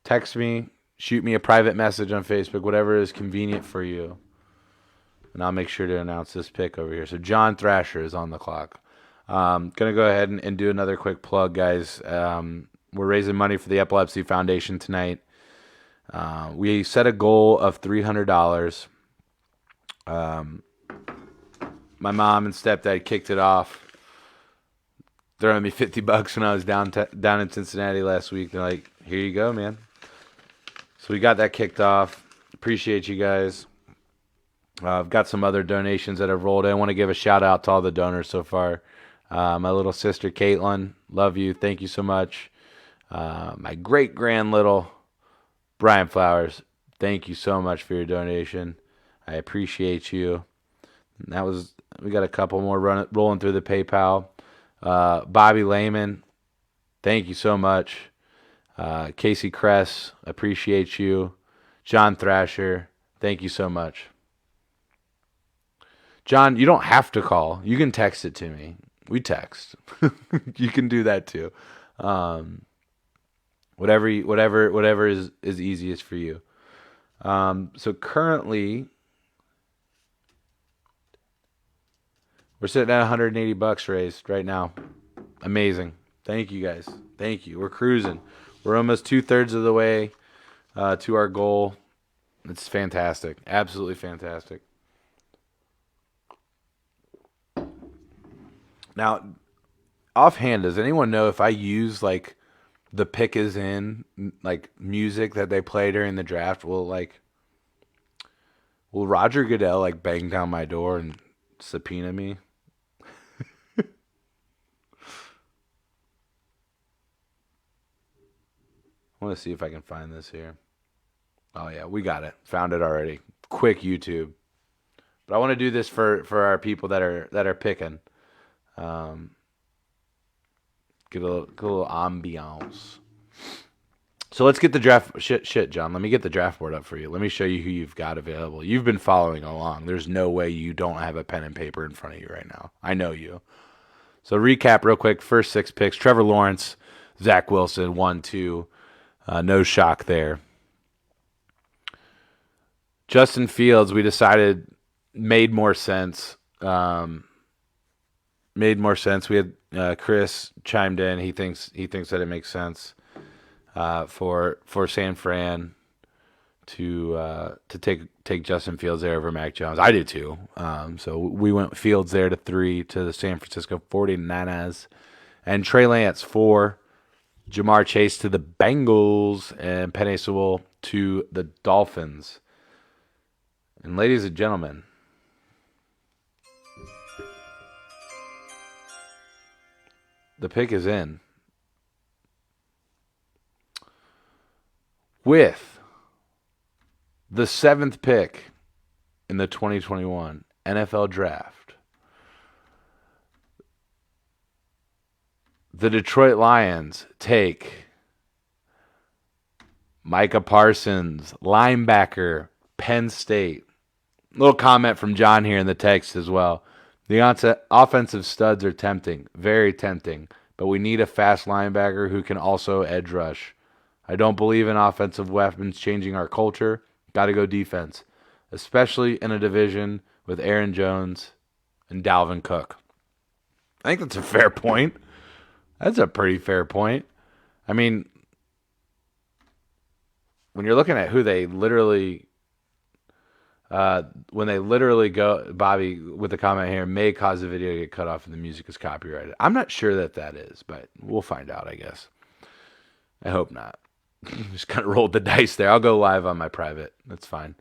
Text me. Shoot me a private message on Facebook. Whatever is convenient for you. And I'll make sure to announce this pick over here. So John Thrasher is on the clock. Going to go ahead and do another quick plug, guys. We're raising money for the Epilepsy Foundation tonight. We set a goal of $300. My mom and stepdad kicked it off, throwing me $50 when I was down in Cincinnati last week. They're like, "Here you go, man." So we got that kicked off. Appreciate you guys. I've got some other donations that have rolled in. I want to give a shout out to all the donors so far. My little sister Caitlin, love you. Thank you so much. My great grand little Brian Flowers, thank you so much for your donation. I appreciate you. And we got a couple more rolling through the PayPal. Bobby Lehman, thank you so much. Casey Kress, appreciate you. John Thrasher, thank you so much. John, you don't have to call. You can text it to me. We text. You can do that too. Whatever is easiest for you. So currently, we're sitting at $180 raised right now. Amazing. Thank you guys. Thank you. We're cruising. We're almost 2/3 of the way to our goal. It's fantastic. Absolutely fantastic. Now, offhand, does anyone know if I use like the pick is in like music that they play during the draft? Will Roger Goodell like bang down my door and subpoena me? I want to see if I can find this here. Oh yeah, we got it. Found it already. Quick YouTube. But I want to do this for our people that are picking. Get a little ambiance. So let's get the draft. Shit, John. Let me get the draft board up for you. Let me show you who you've got available. You've been following along. There's no way you don't have a pen and paper in front of you right now. I know you. So recap real quick. First 6 picks: Trevor Lawrence, Zach Wilson, 1, 2. No shock there. Justin Fields, we decided made more sense. We had Chris chimed in. He thinks that it makes sense for San Fran to take Justin Fields there over Mac Jones. I do too. So we went Fields there to 3 to the San Francisco 49ers, and Trey Lance 4. Jamar Chase to the Bengals, and Penei Sewell to the Dolphins. And ladies and gentlemen, the pick is in. With the 7th pick in the 2021 NFL Draft, the Detroit Lions take Micah Parsons, linebacker, Penn State. Little comment from John here in the text as well. The offensive studs are tempting, very tempting, but we need a fast linebacker who can also edge rush. I don't believe in offensive weapons changing our culture. Got to go defense, especially in a division with Aaron Jones and Dalvin Cook. I think that's a fair point. That's a pretty fair point. I mean, when you're looking at who they literally, when they literally go, Bobby with the comment here, may cause the video to get cut off and the music is copyrighted. I'm not sure that is, but we'll find out, I guess. I hope not. Just kind of rolled the dice there. I'll go live on my private. That's fine.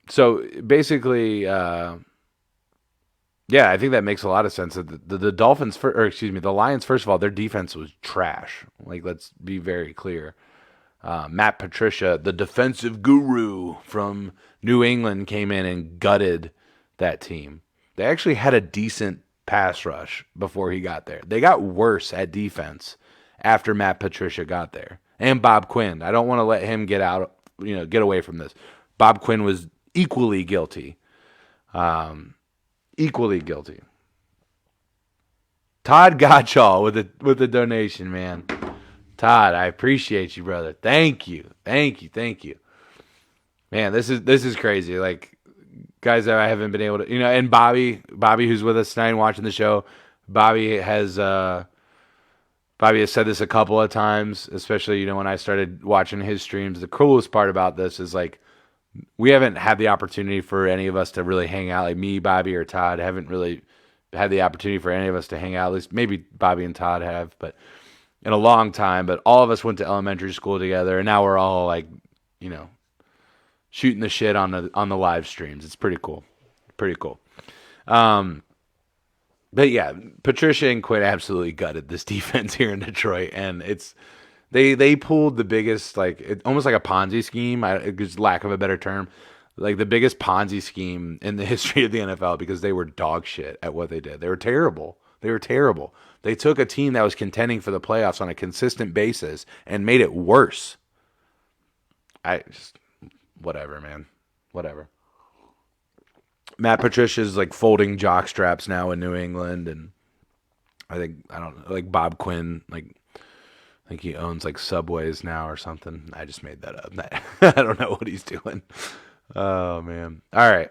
So basically, yeah, I think that makes a lot of sense. The Dolphins, the Lions, first of all, their defense was trash. Like, let's be very clear. Matt Patricia, the defensive guru from New England, came in and gutted that team. They actually had a decent pass rush before he got there. They got worse at defense after Matt Patricia got there. And Bob Quinn. I don't want to let him get away from this. Bob Quinn was equally guilty. Equally guilty. Todd Gottschall with the donation, man. Todd, I appreciate you, brother. Thank you. Man, this is crazy. Like, guys that I haven't been able to, and Bobby who's with us tonight and watching the show. Bobby has Bobby has said this a couple of times, especially, when I started watching his streams. The coolest part about this is like we haven't had the opportunity for any of us to really hang out. Like me, Bobby, or Todd haven't really had the opportunity for any of us to hang out. At least maybe Bobby and Todd have, but in a long time. But all of us went to elementary school together, and now we're all like, you know, shooting the shit on the live streams. It's pretty cool. Pretty cool. Um, but yeah, Patricia and Quinn absolutely gutted this defense here in Detroit, and they pulled the biggest, like almost like a Ponzi scheme. Just lack of a better term, like the biggest Ponzi scheme in the history of the NFL because they were dog shit at what they did. They were terrible. They were terrible. They took a team that was contending for the playoffs on a consistent basis and made it worse. I just whatever, man. Whatever. Matt Patricia's like folding jock straps now in New England, and I don't know, like Bob Quinn, like I think he owns like Subways now or something. I just made that up. I don't know what he's doing. Oh man. All right.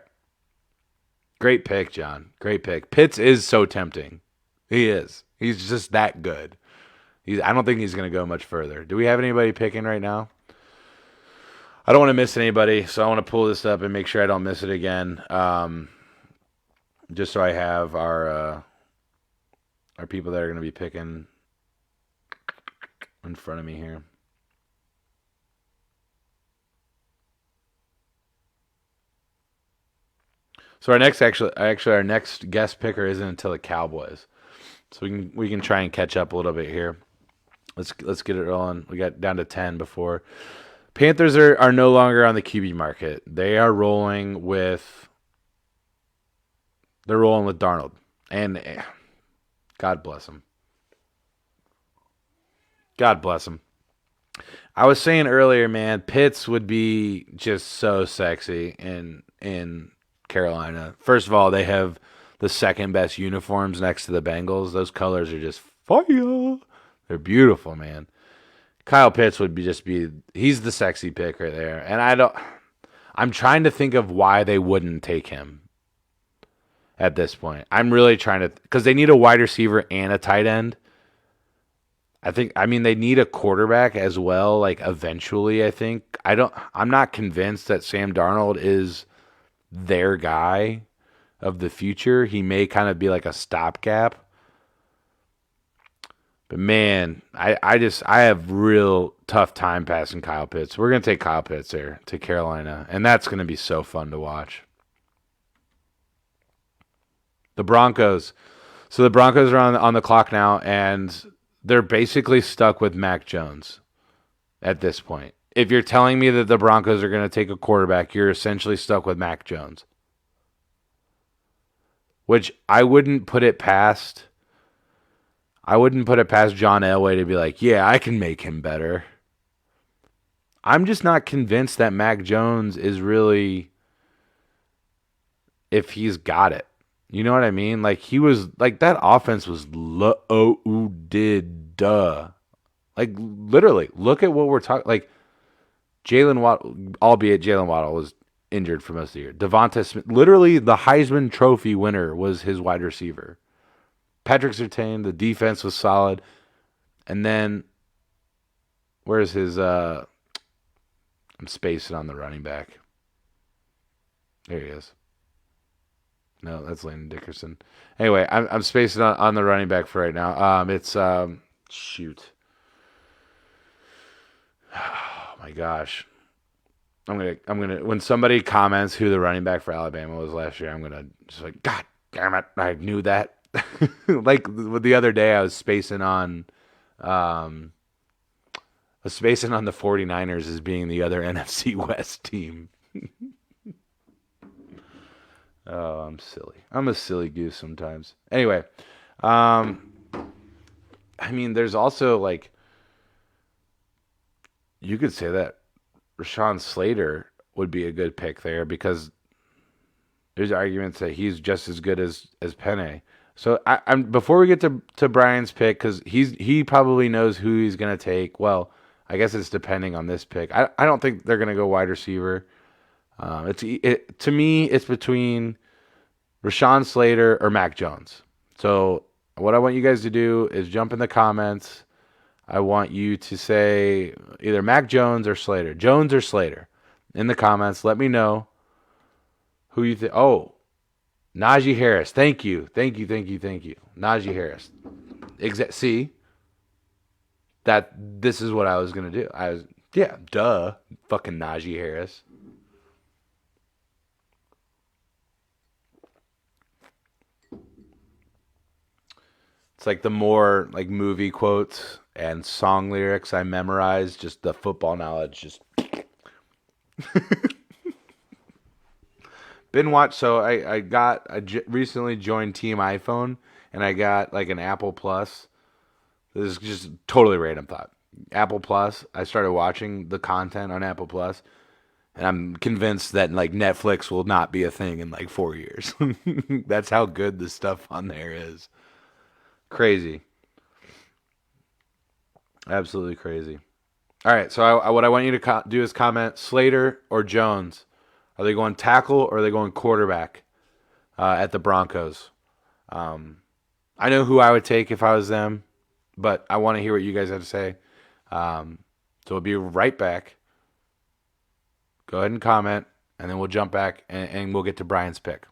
Great pick, John. Great pick. Pitts is so tempting. He is. He's just that good. I don't think he's going to go much further. Do we have anybody picking right now? I don't want to miss anybody, so I want to pull this up and make sure I don't miss it again. Just so I have our people that are going to be picking in front of me here. So our next guest picker isn't until the Cowboys, so we can try and catch up a little bit here. Let's get it rolling. We got down to 10 before. Panthers are no longer on the QB market. They're rolling with Darnold, and God bless him. God bless him. I was saying earlier, man, Pitts would be just so sexy in Carolina. First of all, they have the second best uniforms next to the Bengals. Those colors are just fire. They're beautiful, man. Kyle Pitts would he's the sexy pick right there. And I'm trying to think of why they wouldn't take him at this point. I'm really trying to, because they need a wide receiver and a tight end. I mean, they need a quarterback as well, like eventually, I think. I'm not convinced that Sam Darnold is their guy of the future. He may kind of be like a stopgap. But man, I have real tough time passing Kyle Pitts. We're going to take Kyle Pitts there to Carolina, and that's going to be so fun to watch. The Broncos. So the Broncos are on the clock now, and they're basically stuck with Mac Jones at this point. If you're telling me that the Broncos are going to take a quarterback, you're essentially stuck with Mac Jones. Which I wouldn't put it past John Elway to be like, yeah, I can make him better. I'm just not convinced that Mac Jones is really, if he's got it. You know what I mean? Like he was, like that offense was duh. Like literally, look at what we're talking. Like Jalen Waddle, albeit Jalen Waddle was injured for most of the year. Devonta Smith, literally the Heisman Trophy winner was his wide receiver. Patrick Surtain, the defense was solid. And then, where's his, I'm spacing on the running back. There he is. No, that's Landon Dickerson. Anyway, I'm spacing on the running back for right now. It's, shoot. Oh my gosh. I'm gonna when somebody comments who the running back for Alabama was last year, I'm gonna just like, God damn it, I knew that. Like the other day I was spacing on the 49ers as being the other NFC West team. Oh, I'm silly. I'm a silly goose sometimes. Anyway, I mean, there's also like, you could say that Rashawn Slater would be a good pick there because there's arguments that he's just as good as Penei. So I'm before we get to Brian's pick, because he probably knows who he's gonna take. Well, I guess it's depending on this pick. I don't think they're gonna go wide receiver. To me, it's between Rashawn Slater or Mac Jones. So what I want you guys to do is jump in the comments I want you to say either Mac Jones or Slater. Jones or Slater. In the comments, let me know who you think. Oh, Najee Harris. Thank you. Thank you. Thank you. Thank you. Najee Harris. See, this is what I was going to do. Yeah, duh. Fucking Najee Harris. It's like the more like movie quotes and song lyrics I memorize, just the football knowledge just been watched. So recently joined Team iPhone and I got like an Apple Plus. This is just totally random thought. Apple Plus. I started watching the content on Apple Plus, and I'm convinced that like Netflix will not be a thing in like 4 years. That's how good the stuff on there is. Crazy, absolutely crazy. All right, so what I want you to do is comment Slater or Jones. Are they going tackle or are they going quarterback at the Broncos? I know who I would take if I was them, but I want to hear what you guys have to say. So we'll be right back. Go ahead and comment, and then we'll jump back and we'll get to Brian's pick.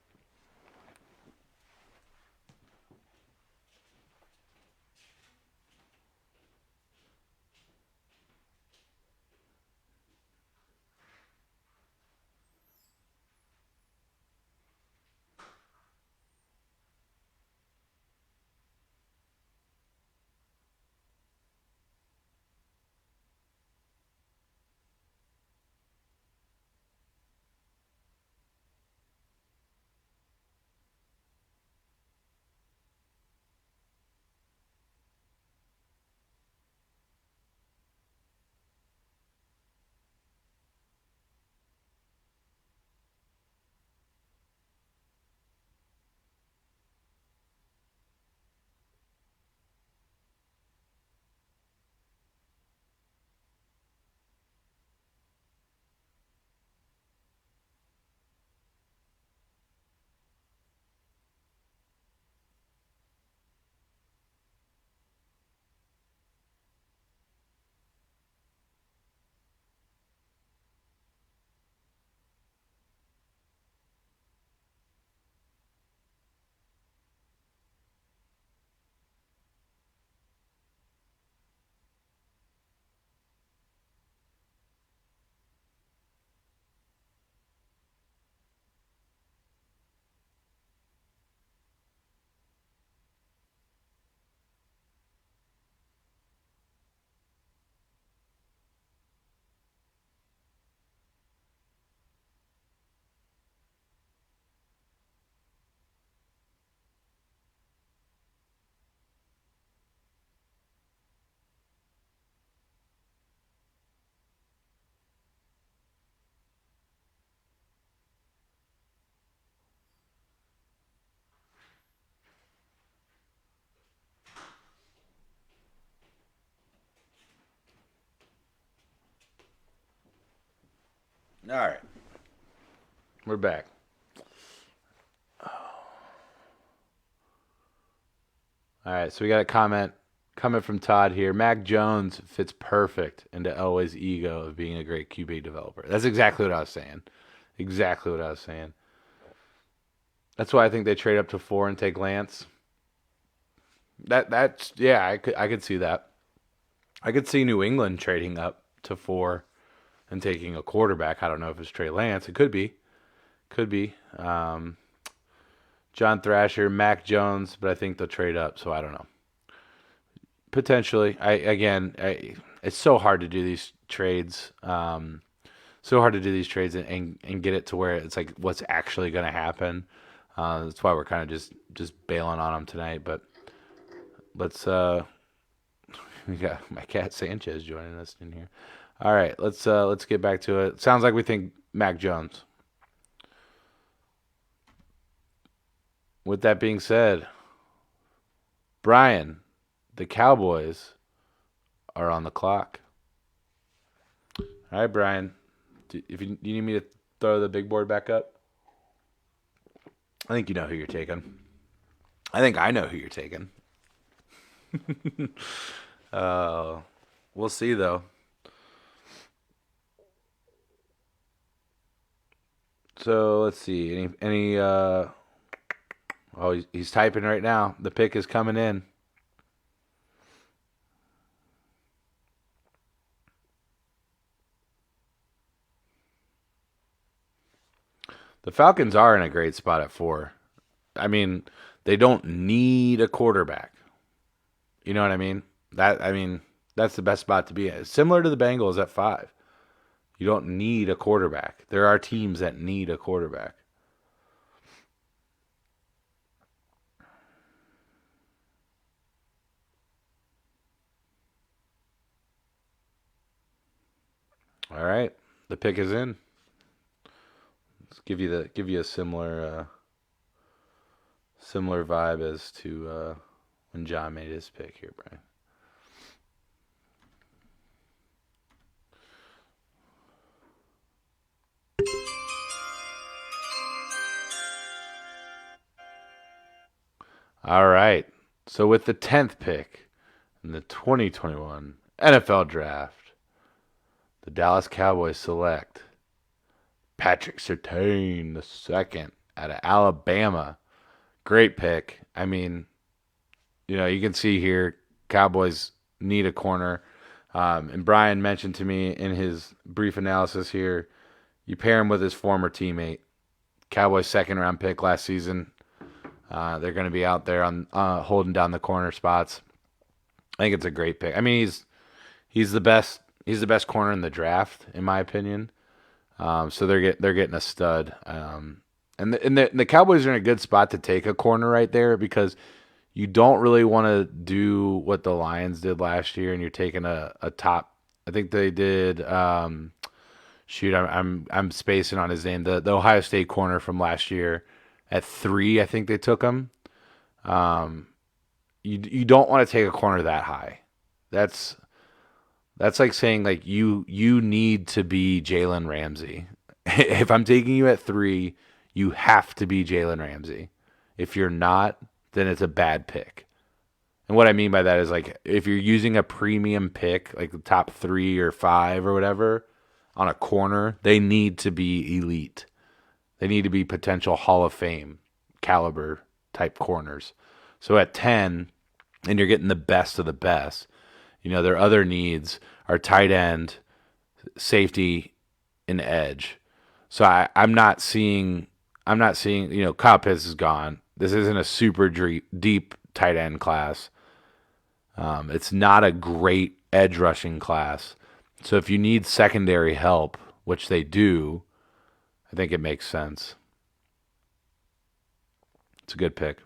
All right, we're back. All right, so we got a comment coming from Todd here. Mac Jones fits perfect into Elway's ego of being a great QB developer. That's exactly what I was saying. Exactly what I was saying. That's why I think they trade up to 4 and take Lance. That's yeah, I could see that. I could see New England trading up to 4 and taking a quarterback. I don't know if it's Trey Lance. It could be. Could be. John Thrasher, Mac Jones, but I think they'll trade up, so I don't know. Potentially. It's so hard to do these trades. And get it to where it's like what's actually going to happen. That's why we're kind of just bailing on them tonight. But let's we got my cat Sanchez joining us in here. All right, let's get back to it. Sounds like we think Mac Jones. With that being said, Brian, the Cowboys are on the clock. All right, Brian. If you need me to throw the big board back up, I think you know who you're taking. I think I know who you're taking. Uh, we'll see though. So let's see. Any oh, he's typing right now. The pick is coming in. The Falcons are in a great spot at 4. I mean, they don't need a quarterback. You know what I mean? That's the best spot to be at. Similar to the Bengals at 5. You don't need a quarterback. There are teams that need a quarterback. All right, the pick is in. Let's give you a similar vibe as to when John made his pick here, Brian. All right. So with the 10th pick in the 2021 NFL Draft, the Dallas Cowboys select Patrick Surtain the second out of Alabama. Great pick. I mean, you can see here Cowboys need a corner. And Brian mentioned to me in his brief analysis here, you pair him with his former teammate, Cowboys second round pick last season. They're going to be out there on holding down the corner spots. I think it's a great pick. I mean, he's the best. He's the best corner in the draft, in my opinion. So they're getting a stud. And the Cowboys are in a good spot to take a corner right there because you don't really want to do what the Lions did last year, and you're taking a top. I think they did. Shoot, I'm spacing on his name. The Ohio State corner from last year at 3. I think they took him. You don't want to take a corner that high. That's that's like saying like you need to be Jalen Ramsey. If I'm taking you at 3, you have to be Jalen Ramsey. If you're not, then it's a bad pick. And what I mean by that is like if you're using a premium pick, like the top 3 or 5 or whatever, on a corner, they need to be elite. They need to be potential Hall of Fame caliber type corners. So at 10, and you're getting the best of the best, their other needs are tight end, safety, and edge. So I'm not seeing, Kyle Pitts is gone. This isn't a super deep tight end class. It's not a great edge rushing class. So if you need secondary help, which they do, I think it makes sense. It's a good pick.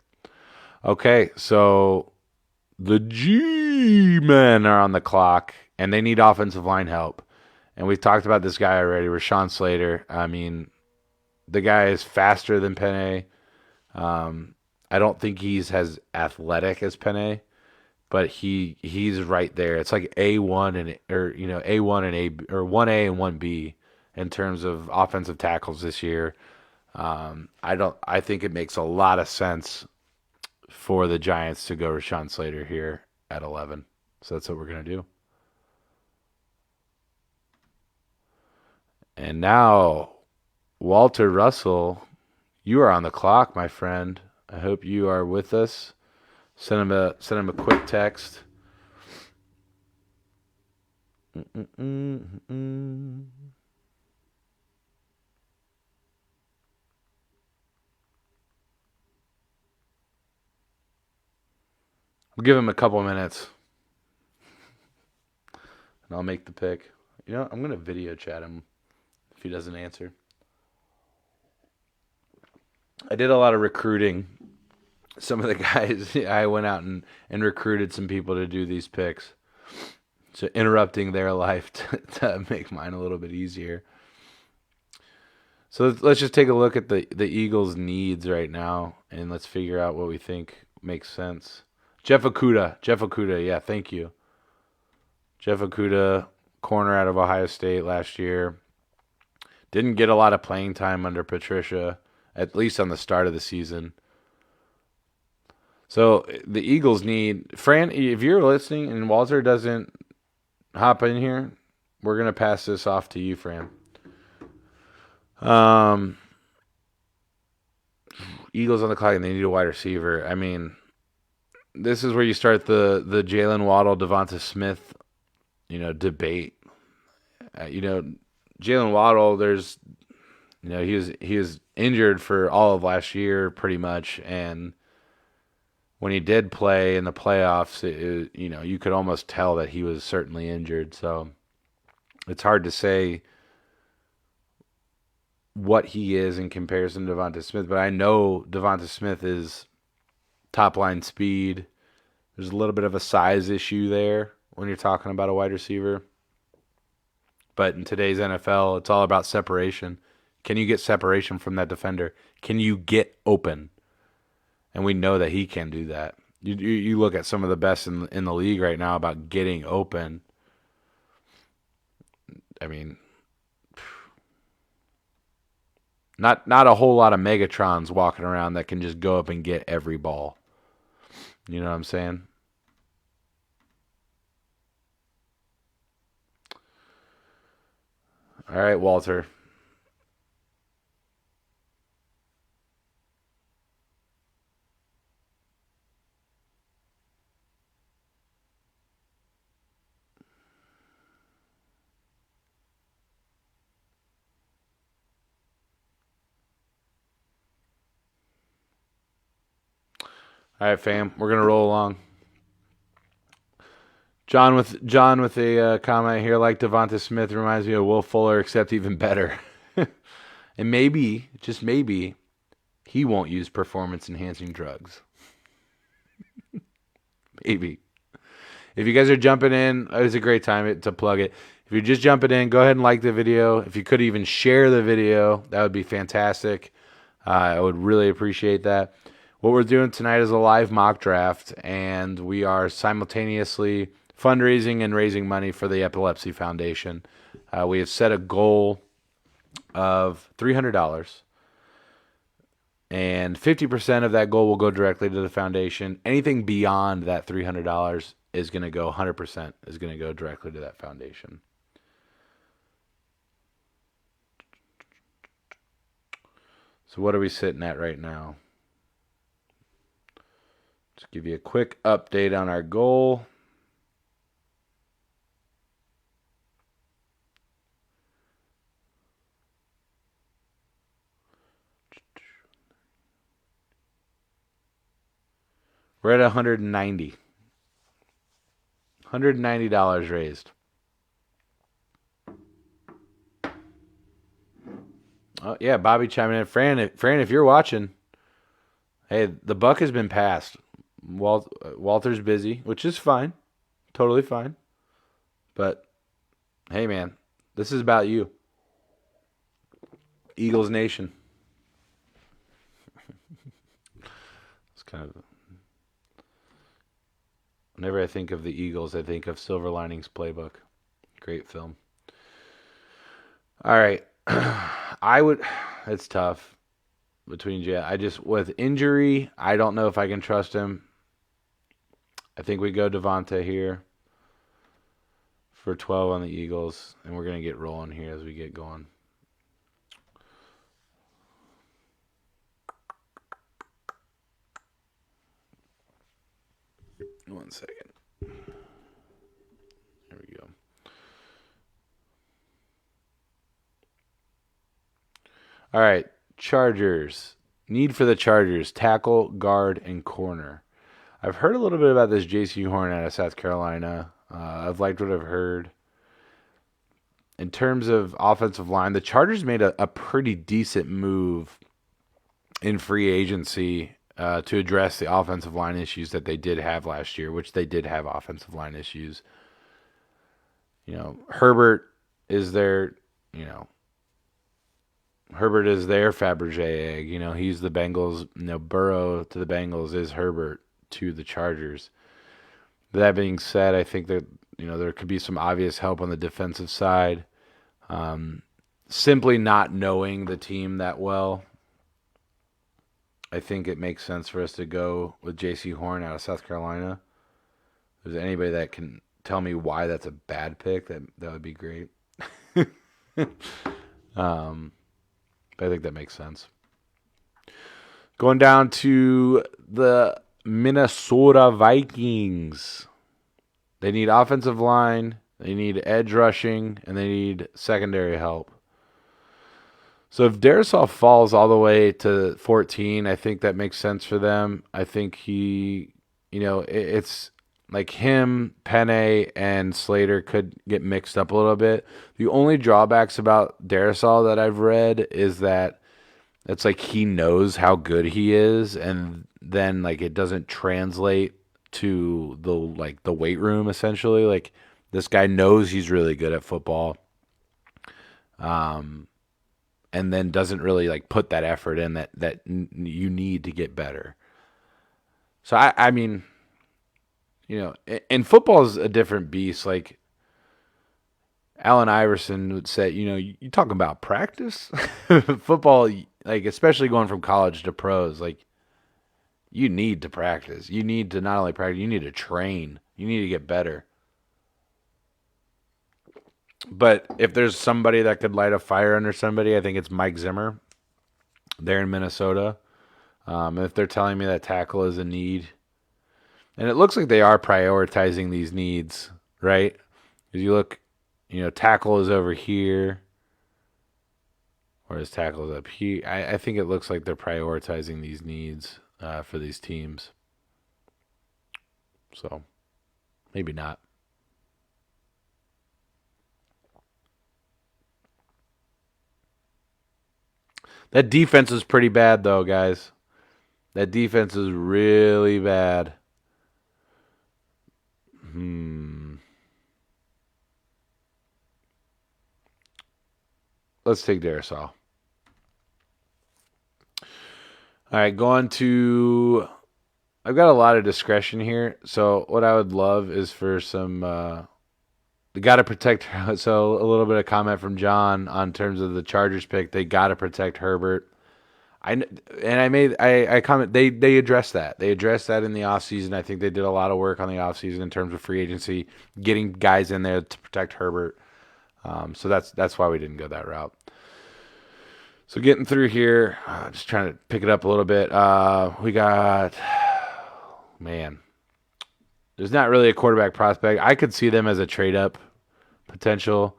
Okay, so the G men are on the clock, and they need offensive line help. And we've talked about this guy already, Rashawn Slater. I mean, the guy is faster than Penny. I don't think he's as athletic as Penny, but he's right there. It's like A1 and A1 and A or 1A and 1B in terms of offensive tackles this year. I think it makes a lot of sense for the Giants to go Rashawn Slater here at 11. So that's what we're gonna do. And now, Walter Russell, you are on the clock, my friend. I hope you are with us. Send him a quick text. Mm-mm-mm-mm. We'll give him a couple minutes, and I'll make the pick. I'm gonna video chat him if he doesn't answer. I did a lot of recruiting. Some of the guys I went out and recruited some people to do these picks. So interrupting their life to make mine a little bit easier. So let's just take a look at the Eagles' needs right now, and let's figure out what we think makes sense. Jeff Okudah, yeah, thank you. Jeff Okudah, corner out of Ohio State last year. Didn't get a lot of playing time under Patricia, at least on the start of the season. So the Eagles need Fran. If you're listening and Walter doesn't hop in here, we're gonna pass this off to you, Fran. Um, Eagles on the clock and they need a wide receiver. I mean, this is where you start the Jalen Waddle, Devonta Smith, debate. Jalen Waddle. He was injured for all of last year, pretty much, and when he did play in the playoffs, you could almost tell that he was certainly injured. So it's hard to say what he is in comparison to Devonta Smith, but I know Devonta Smith is top line speed. There's a little bit of a size issue there when you're talking about a wide receiver. But in today's NFL, it's all about separation. Can you get separation from that defender? Can you get open? And we know that he can do that. You look at some of the best in the league right now about getting open. I mean, not a whole lot of Megatrons walking around that can just go up and get every ball. You know what I'm saying? All right, Walter. All right, fam. We're gonna roll along. John with a comment here, like Devonta Smith reminds me of Will Fuller, except even better. And maybe, just maybe, he won't use performance enhancing drugs. Maybe. If you guys are jumping in, it was a great time to plug it. If you're just jumping in, go ahead and like the video. If you could even share the video, that would be fantastic. I would really appreciate that. What we're doing tonight is a live mock draft, and we are simultaneously fundraising and raising money for the Epilepsy Foundation. We have set a goal of $300, and 50% of that goal will go directly to the foundation. Anything beyond that $300 is going to go 100% is going to go directly to that foundation. So what are we sitting at right now? Just give you a quick update on our goal. We're at 190. $190 raised. Oh yeah, Bobby chiming in. Fran, if you're watching, hey, the buck has been passed. Walter's busy, which is fine, totally fine. But hey, man, this is about you, Eagles Nation. It's kind of. Whenever I think of the Eagles, I think of Silver Linings Playbook. Great film. All right. It's tough between Jet. With injury, I don't know if I can trust him. I think we go Devonta here for 12 on the Eagles, and we're going to get rolling here as we get going. One second. There we go. All right, Chargers. Need for the Chargers: tackle, guard, and corner. I've heard a little bit about this J.C. Horn out of South Carolina. I've liked what I've heard. In terms of offensive line, the Chargers made a pretty decent move in free agency to address the offensive line issues that they did have last year, which they did have offensive line issues. Herbert is their Fabergé egg. He's the Bengals. Burrow to the Bengals is Herbert to the Chargers. That being said, I think that there could be some obvious help on the defensive side. Simply not knowing the team that well, I think it makes sense for us to go with J.C. Horn out of South Carolina. If there's anybody that can tell me why that's a bad pick, that would be great. um, but I think that makes sense. Going down to the Minnesota Vikings. They need offensive line, they need edge rushing, and they need secondary help. So if Darisaw falls all the way to 14, I think that makes sense for them. I think it's like him, Penne, and Slater could get mixed up a little bit. The only drawbacks about Darisaw that I've read is that it's like he knows how good he is, and then like it doesn't translate to the weight room essentially. Like this guy knows he's really good at football. And then doesn't really like put that effort in that you need to get better. So I mean, and football is a different beast. Like Allen Iverson would say, you talking about practice? Football, like especially going from college to pros, like you need to practice. You need to not only practice, you need to train. You need to get better. But if there's somebody that could light a fire under somebody, I think it's Mike Zimmer. They're in Minnesota. If they're telling me that tackle is a need, and it looks like they are prioritizing these needs, right? If you look, tackle is over here, whereas tackle is up here. I think it looks like they're prioritizing these needs for these teams. So, maybe not. That defense is pretty bad, though, guys. That defense is really bad. Let's take Darisaw. All right, going to. I've got a lot of discretion here, so what I would love is for some. They got to protect. So a little bit of comment from John on terms of the Chargers pick. They got to protect Herbert. I comment. They addressed that. They addressed that in the offseason. I think they did a lot of work on the offseason in terms of free agency, getting guys in there to protect Herbert. So that's why we didn't go that route. So getting through here, just trying to pick it up a little bit. We got, man, there's not really a quarterback prospect. I could see them as a trade up potential.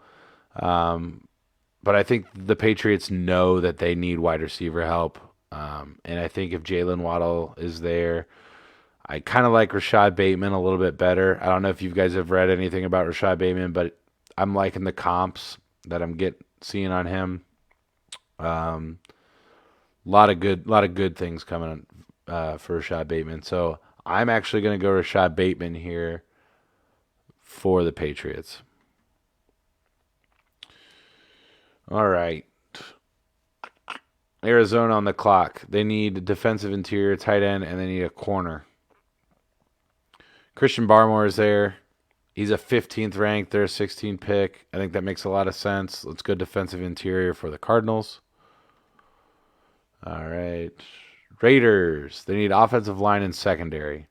But I think the Patriots know that they need wide receiver help. And I think if Jalen Waddle is there, I kind of like Rashad Bateman a little bit better. I don't know if you guys have read anything about Rashad Bateman, but I'm liking the comps that I'm seeing on him. Lot of good things coming for Rashad Bateman. So I'm actually going to go Rashad Bateman here for the Patriots. All right. Arizona on the clock. They need a defensive interior, tight end, and they need a corner. Christian Barmore is there. He's a 15th ranked. They're a 16 pick. I think that makes a lot of sense. Let's go defensive interior for the Cardinals. All right. Raiders. They need offensive line and secondary.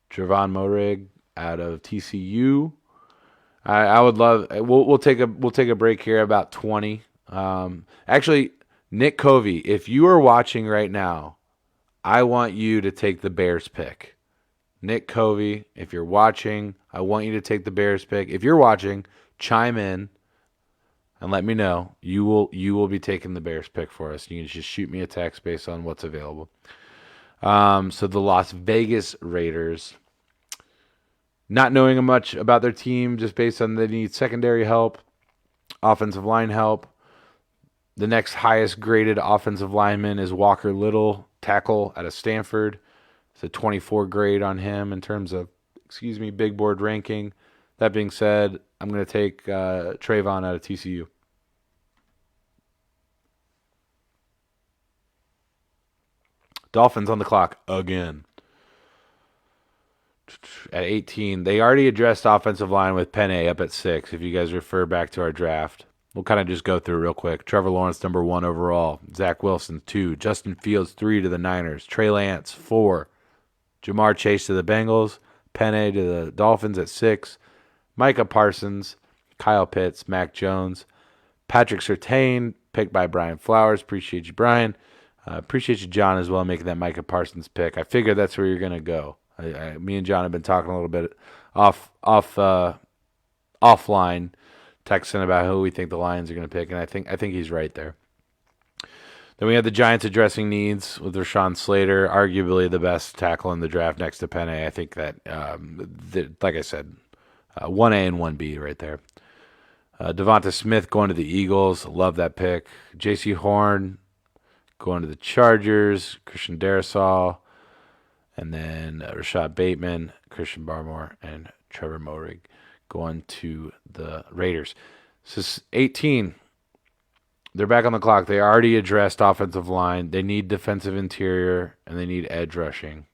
Javon Morig out of TCU. I would love. We'll take a break here about 20. Actually, Nick Covey, if you are watching right now, I want you to take the Bears pick. Nick Covey, if you're watching, I want you to take the Bears pick. If you're watching, chime in and let me know. You will be taking the Bears pick for us. You can just shoot me a text based on what's available. So the Las Vegas Raiders. Not knowing much about their team, just based on they need secondary help, offensive line help. The next highest graded offensive lineman is Walker Little, tackle out of Stanford. It's a 24 grade on him in terms of, big board ranking. That being said, I'm going to take Trayvon out of TCU. Dolphins on the clock again. At 18, they already addressed offensive line with Penne up at 6. If you guys refer back to our draft, We'll kind of just go through real quick. Trevor Lawrence, number 1 overall. Zach Wilson, 2. Justin Fields, 3 to the Niners. Trey Lance, 4. Jamar Chase to the Bengals. Penny to the Dolphins at 6. Micah Parsons, Kyle Pitts, Mac Jones. Patrick Surtain, picked by Brian Flowers. Appreciate you, Brian. Appreciate you, John, as well, making that Micah Parsons pick. I figured that's where you're going to go. Me and John have been talking a little bit offline, texting about who we think the Lions are going to pick, and I think he's right there. Then we have the Giants addressing needs with Rashawn Slater, arguably the best tackle in the draft next to Penny. I think that, like I said, 1A and 1B right there. Devonta Smith going to the Eagles. Love that pick. J.C. Horn going to the Chargers. Christian Darrisaw. And then Rashad Bateman, Christian Barmore, and Trevor Moehrig going to the Raiders. This is 18. They're back on the clock. They already addressed offensive line. They need defensive interior, and they need edge rushing.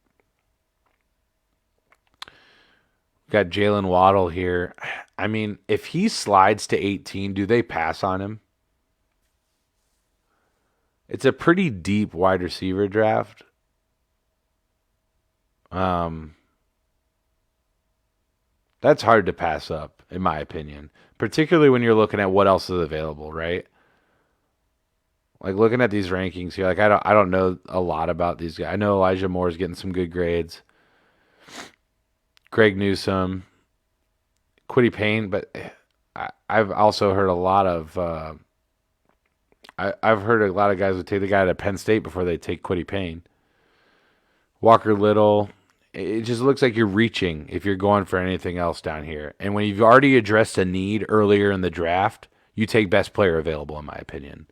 Got Jalen Waddle here. I mean, if he slides to 18, do they pass on him? It's a pretty deep wide receiver draft. That's hard to pass up, in my opinion. Particularly when you're looking at what else is available, right? Like looking at these rankings here, like I don't know a lot about these guys. I know Elijah Moore is getting some good grades. Greg Newsome, Kwity Payne, but I've also heard a lot of I've heard a lot of guys would take the guy to Penn State before they take Kwity Payne. Walker Little, it just looks like you're reaching if you're going for anything else down here. And when you've already addressed a need earlier in the draft, you take best player available, in my opinion.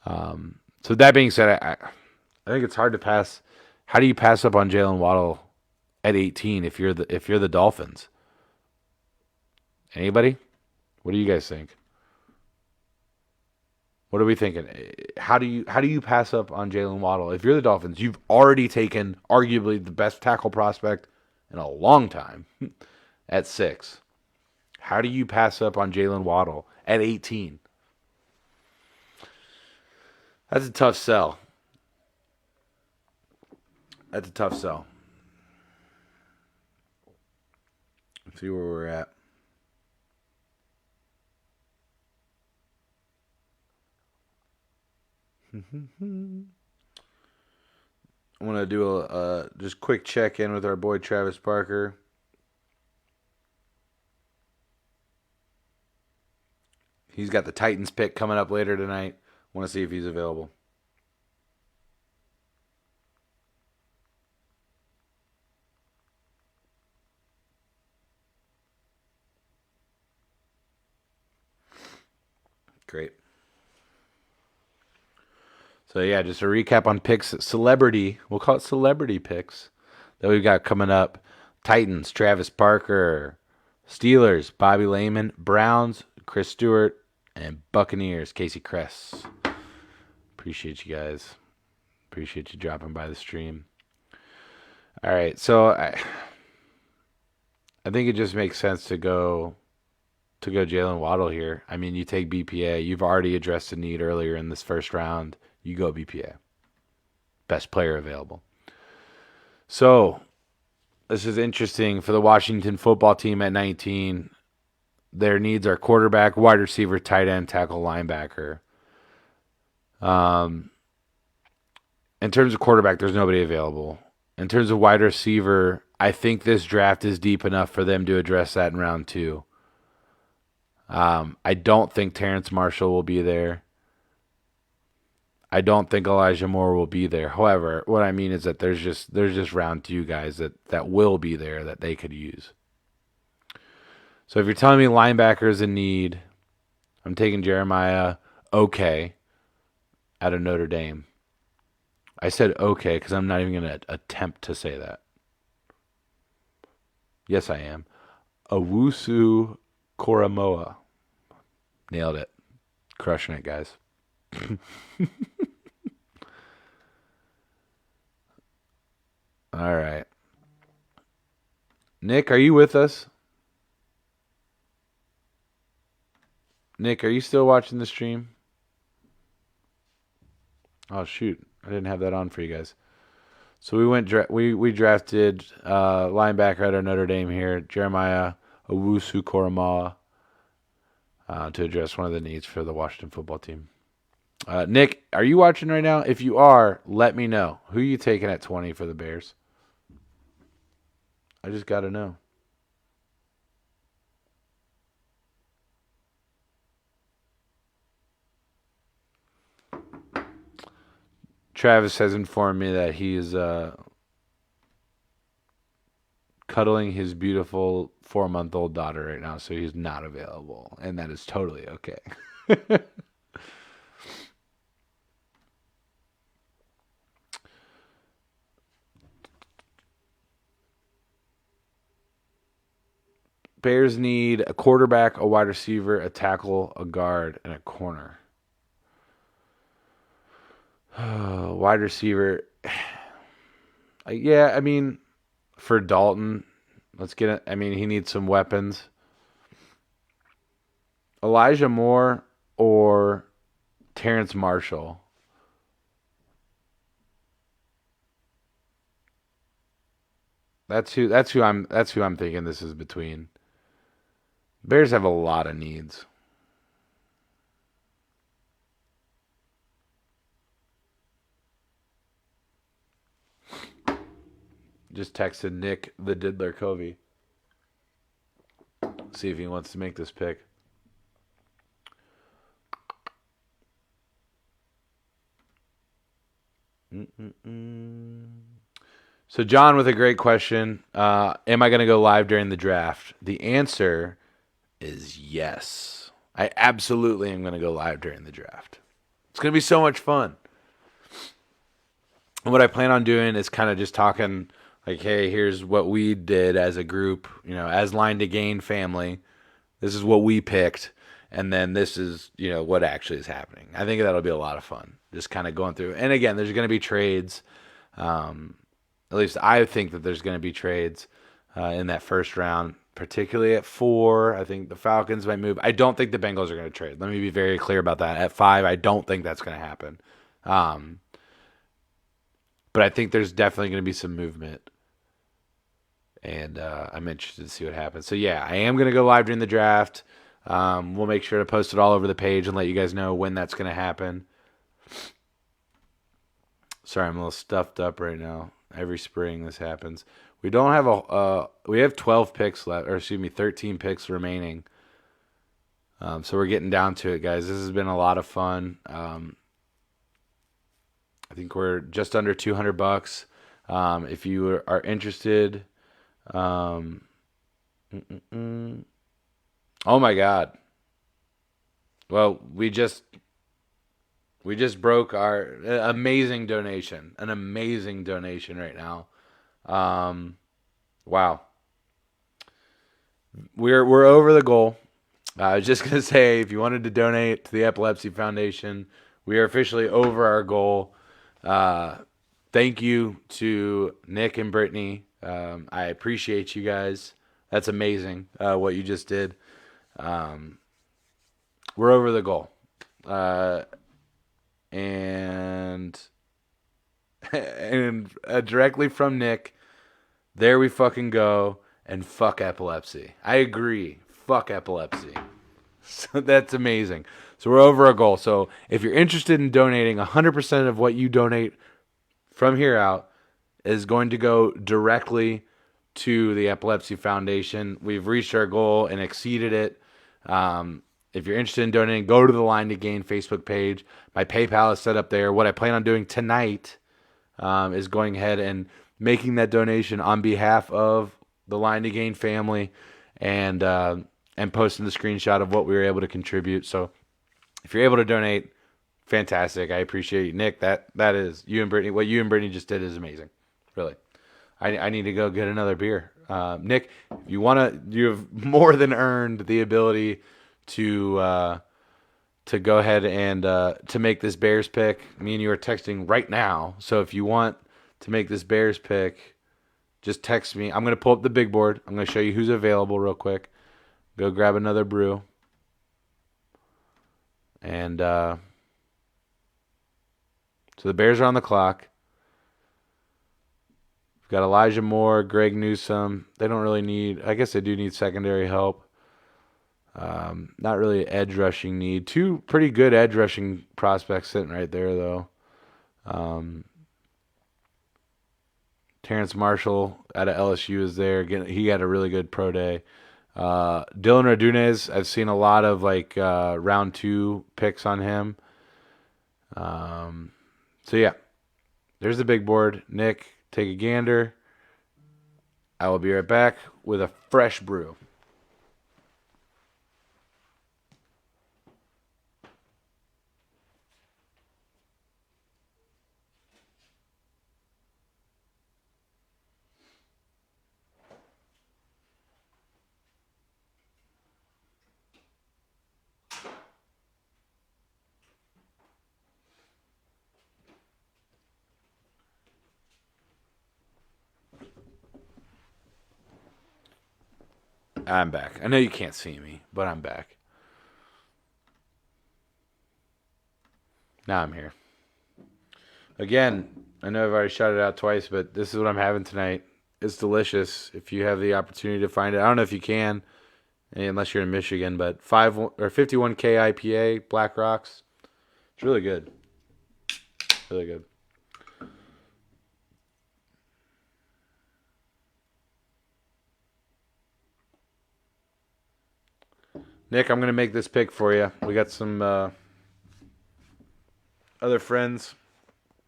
So that being said, I think it's hard to pass. How do you pass up on Jalen Waddle at 18 if you're the Dolphins? Anybody? What do you guys think? What are we thinking? How do you pass up on Jalen Waddle if you're the Dolphins? You've already taken arguably the best tackle prospect in a long time at 6. How do you pass up on Jalen Waddle at 18? That's a tough sell. Let's see where we're at. I'm going to do a just quick check-in with our boy Travis Parker. He's got the Titans pick coming up later tonight. Want to see if he's available. Great. So, yeah, just a recap on picks. We'll call it celebrity picks that we've got coming up. Titans, Travis Parker. Steelers, Bobby Layman. Browns, Chris Stewart. And Buccaneers, Casey Kress. Appreciate you guys. Appreciate you dropping by the stream. All right, so I think it just makes sense to go Jalen Waddle here. I mean, you take BPA. You've already addressed a need earlier in this first round. You go BPA. Best player available. So, this is interesting for the Washington football team at 19. Their needs are quarterback, wide receiver, tight end, tackle, linebacker. In terms of quarterback, there's nobody available. In terms of wide receiver, I think this draft is deep enough for them to address that in round 2. I don't think Terrence Marshall will be there. I don't think Elijah Moore will be there. However, what I mean is that there's just round 2 guys that will be there that they could use. So if you're telling me linebacker is in need, I'm taking Jeremiah out of Notre Dame. I said okay because I'm not even going to attempt to say that. Yes, I am. Owusu Koromoa. Nailed it. Crushing it, guys. All right. Nick, are you with us? Nick, are you still watching the stream? Oh shoot, I didn't have that on for you guys. So we drafted linebacker out of Notre Dame here, Jeremiah Owusu-Koramoah, to address one of the needs for the Washington football team. Nick, are you watching right now? If you are, let me know. Who are you taking at 20 for the Bears? I just got to know. Travis has informed me that he is cuddling his beautiful 4-month-old daughter right now, so he's not available, and that is totally okay. Bears need a quarterback, a wide receiver, a tackle, a guard, and a corner. Wide receiver. Yeah, I mean, for Dalton, let's get it. I mean, he needs some weapons. Elijah Moore or Terrence Marshall. That's who I'm thinking this is between. Bears have a lot of needs. Just texted Nick the Diddler Covey. See if he wants to make this pick. So John with a great question. Am I going to go live during the draft? The answer is yes. I absolutely am going to go live during the draft. It's going to be so much fun. And what I plan on doing is kind of just talking like, hey, here's what we did as a group, as Line to Gain family. This is what we picked. And then this is, what actually is happening. I think that'll be a lot of fun. Just kind of going through. And again, there's going to be trades. At least I think that there's going to be trades in that first round, particularly at 4. I think the Falcons might move. I don't think the Bengals are going to trade. Let me be very clear about that. At 5, I don't think that's going to happen. But I think there's definitely going to be some movement. And I'm interested to see what happens. So, yeah, I am going to go live during the draft. We'll make sure to post it all over the page and let you guys know when that's going to happen. Sorry, I'm a little stuffed up right now. Every spring this happens. We don't have we have 12 picks left, or excuse me, 13 picks remaining. So we're getting down to it, guys. This has been a lot of fun. I think we're just under $200. If you are interested, oh my God. Well, we just broke our amazing donation. An amazing donation right now. Wow. We're over the goal. I was just gonna say, if you wanted to donate to the Epilepsy Foundation, we are officially over our goal. Thank you to Nick and Brittany. I appreciate you guys. That's amazing what you just did. We're over the goal. And directly from Nick, there we fucking go, and fuck epilepsy. I agree. Fuck epilepsy. So that's amazing. So we're over our goal. So if you're interested in donating, 100% of what you donate from here out is going to go directly to the Epilepsy Foundation. We've reached our goal and exceeded it. If you're interested in donating, go to the Line to Gain Facebook page. My PayPal is set up there. What I plan on doing tonight is going ahead and making that donation on behalf of the Line to Gain family and posting the screenshot of what we were able to contribute. So if you're able to donate, fantastic. I appreciate you. Nick, that is you and Brittany. What you and Brittany just did is amazing. Really. I need to go get another beer. Nick, if you have more than earned the ability to go ahead and to make this Bears pick. Me and you are texting right now. So if you want to make this Bears pick, just text me. I'm going to pull up the big board. I'm going to show you who's available real quick. Go grab another brew. And so the Bears are on the clock. We've got Elijah Moore, Greg Newsome. They don't really need, I guess they do need secondary help. Not really edge rushing need. Two pretty good edge rushing prospects sitting right there, though. Terrence Marshall out of LSU is there. He had a really good pro day. Dylan Radunez, I've seen a lot of round 2 picks on him. So yeah, there's the big board. Nick, take a gander. I will be right back with a fresh brew. I'm back. I know you can't see me, but I'm back. Now I'm here. Again, I know I've already shouted it out twice, but this is what I'm having tonight. It's delicious. If you have the opportunity to find it, I don't know if you can, unless you're in Michigan, but 51K IPA, Black Rocks. It's really good. Really good. Nick, I'm going to make this pick for you. We got some other friends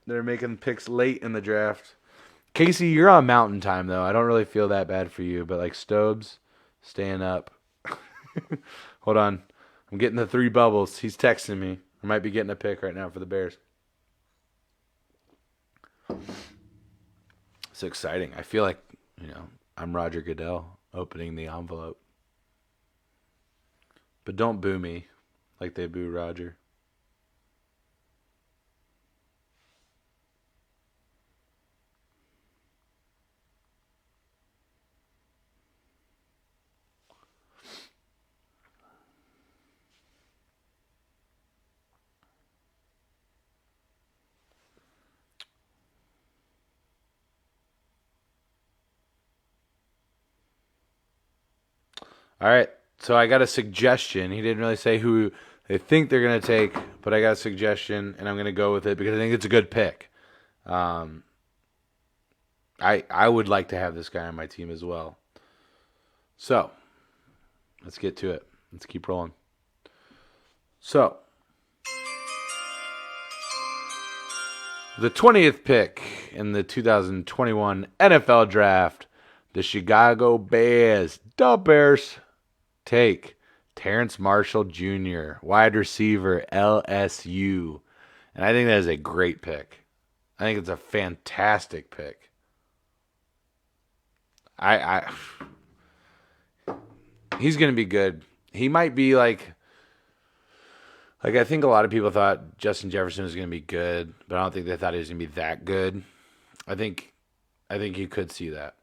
that are making picks late in the draft. Casey, you're on mountain time, though. I don't really feel that bad for you, but Stobes, staying up. Hold on. I'm getting the 3 bubbles. He's texting me. I might be getting a pick right now for the Bears. It's exciting. I feel like, I'm Roger Goodell opening the envelope. But don't boo me like they boo Roger. All right. So I got a suggestion. He didn't really say who they think they're going to take, but I got a suggestion, and I'm going to go with it because I think it's a good pick. I would like to have this guy on my team as well. So let's get to it. Let's keep rolling. So the 20th pick in the 2021 NFL Draft, the Chicago Bears, take Terrence Marshall Jr., wide receiver, LSU. And I think that is a great pick. I think it's a fantastic pick. He's going to be good. He might be I think a lot of people thought Justin Jefferson was going to be good, but I don't think they thought he was going to be that good. I think you could see that.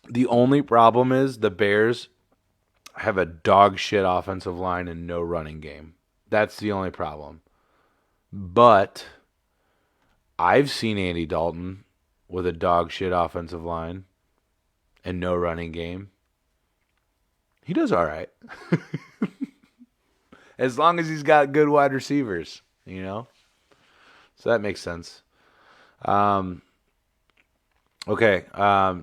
The only problem is the Bears have a dog shit offensive line and no running game. That's the only problem. But I've seen Andy Dalton with a dog shit offensive line and no running game. He does all right. As long as he's got good wide receivers, So that makes sense. Okay,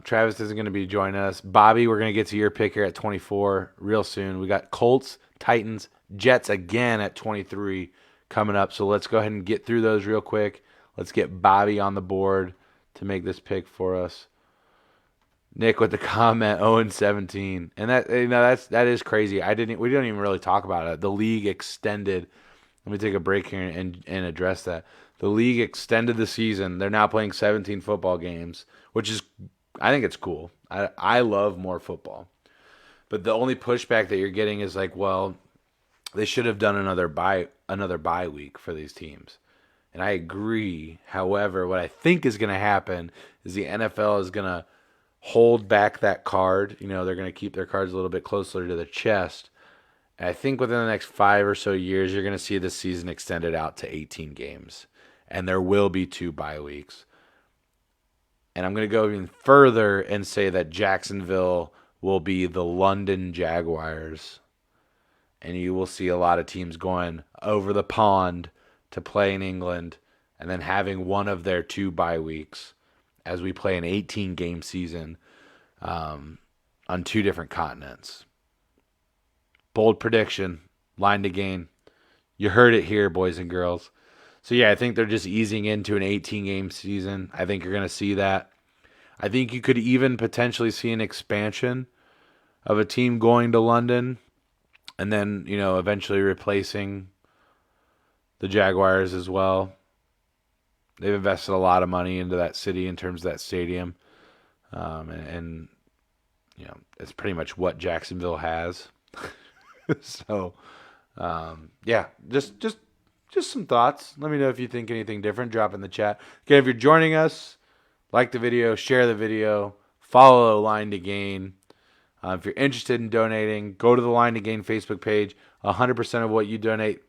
Travis isn't going to be joining us. Bobby, we're going to get to your pick here at 24 real soon. We got Colts, Titans, Jets again at 23 coming up. So let's go ahead and get through those real quick. Let's get Bobby on the board to make this pick for us. Nick with the comment 0-17, and that is crazy. We didn't even really talk about it. The league extended. Let me take a break here and address that. The league extended the season. They're now playing 17 football games, which is, I think it's cool. I love more football. But the only pushback that you're getting is well, they should have done another bye week for these teams. And I agree. However, what I think is going to happen is the NFL is going to hold back that card. They're going to keep their cards a little bit closer to the chest. And I think within the next 5 or so years, you're going to see this season extended out to 18 games. And there will be 2 bye weeks. And I'm going to go even further and say that Jacksonville will be the London Jaguars. And you will see a lot of teams going over the pond to play in England and then having one of their 2 bye weeks as we play an 18-game season on 2 different continents. Bold prediction, line to gain. You heard it here, boys and girls. So, yeah, I think they're just easing into an 18-game season. I think you're going to see that. I think you could even potentially see an expansion of a team going to London and then, eventually replacing the Jaguars as well. They've invested a lot of money into that city in terms of that stadium. And it's pretty much what Jacksonville has. So, yeah, just some thoughts. Let me know if you think anything different. Drop in the chat. Again, if you're joining us, like the video, share the video, follow Line to Gain. If you're interested in donating, go to the Line to Gain Facebook page. 100% of what you donate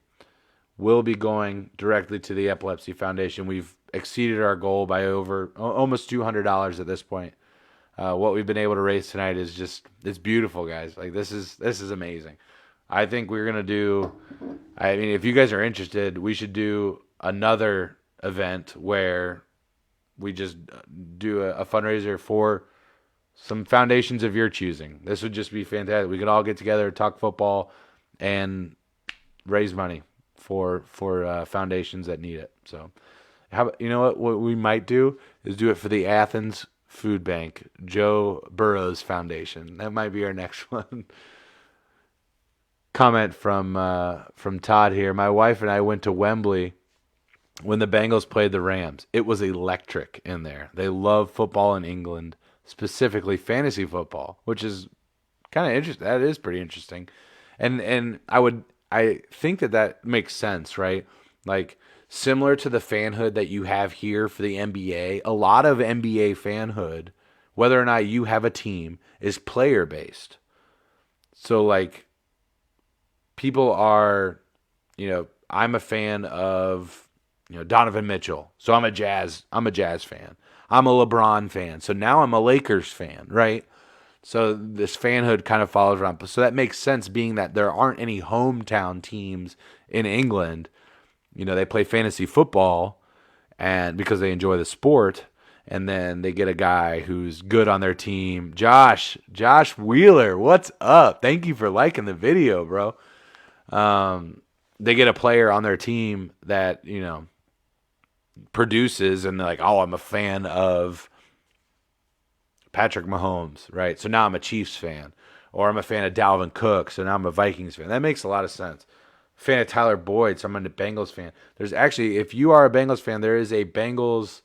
will be going directly to the Epilepsy Foundation. We've exceeded our goal by over almost $200 at this point. What we've been able to raise tonight is it's beautiful, guys. Like this is amazing. I think we're gonna do. I mean, if you guys are interested, we should do another event where we just do a fundraiser for some foundations of your choosing. This would just be fantastic. We could all get together, talk football, and raise money for foundations that need it. So, you know what we might do is do it for the Athens Food Bank, Joe Burrow's Foundation. That might be our next one. Comment from Todd here. My wife and I went to Wembley when the Bengals played the Rams. It was electric in there. They love football in England, specifically fantasy football, which is kind of interesting. That is pretty interesting. And I think that makes sense, right? Like similar to the fanhood that you have here for the NBA, a lot of NBA fanhood, whether or not you have a team, is player based. So like people are, I'm a fan of, Donovan Mitchell. So I'm a Jazz fan. I'm a LeBron fan. So now I'm a Lakers fan, right? So this fanhood kind of follows around. So that makes sense being that there aren't any hometown teams in England. They play fantasy football and because they enjoy the sport, and then they get a guy who's good on their team. Josh Wheeler, what's up? Thank you for liking the video, bro. They get a player on their team that, produces, and they're like, oh, I'm a fan of Patrick Mahomes, right? So now I'm a Chiefs fan. Or I'm a fan of Dalvin Cook, so now I'm a Vikings fan. That makes a lot of sense. Fan of Tyler Boyd, so I'm a Bengals fan. There's actually, if you are a Bengals fan, there is a Bengals,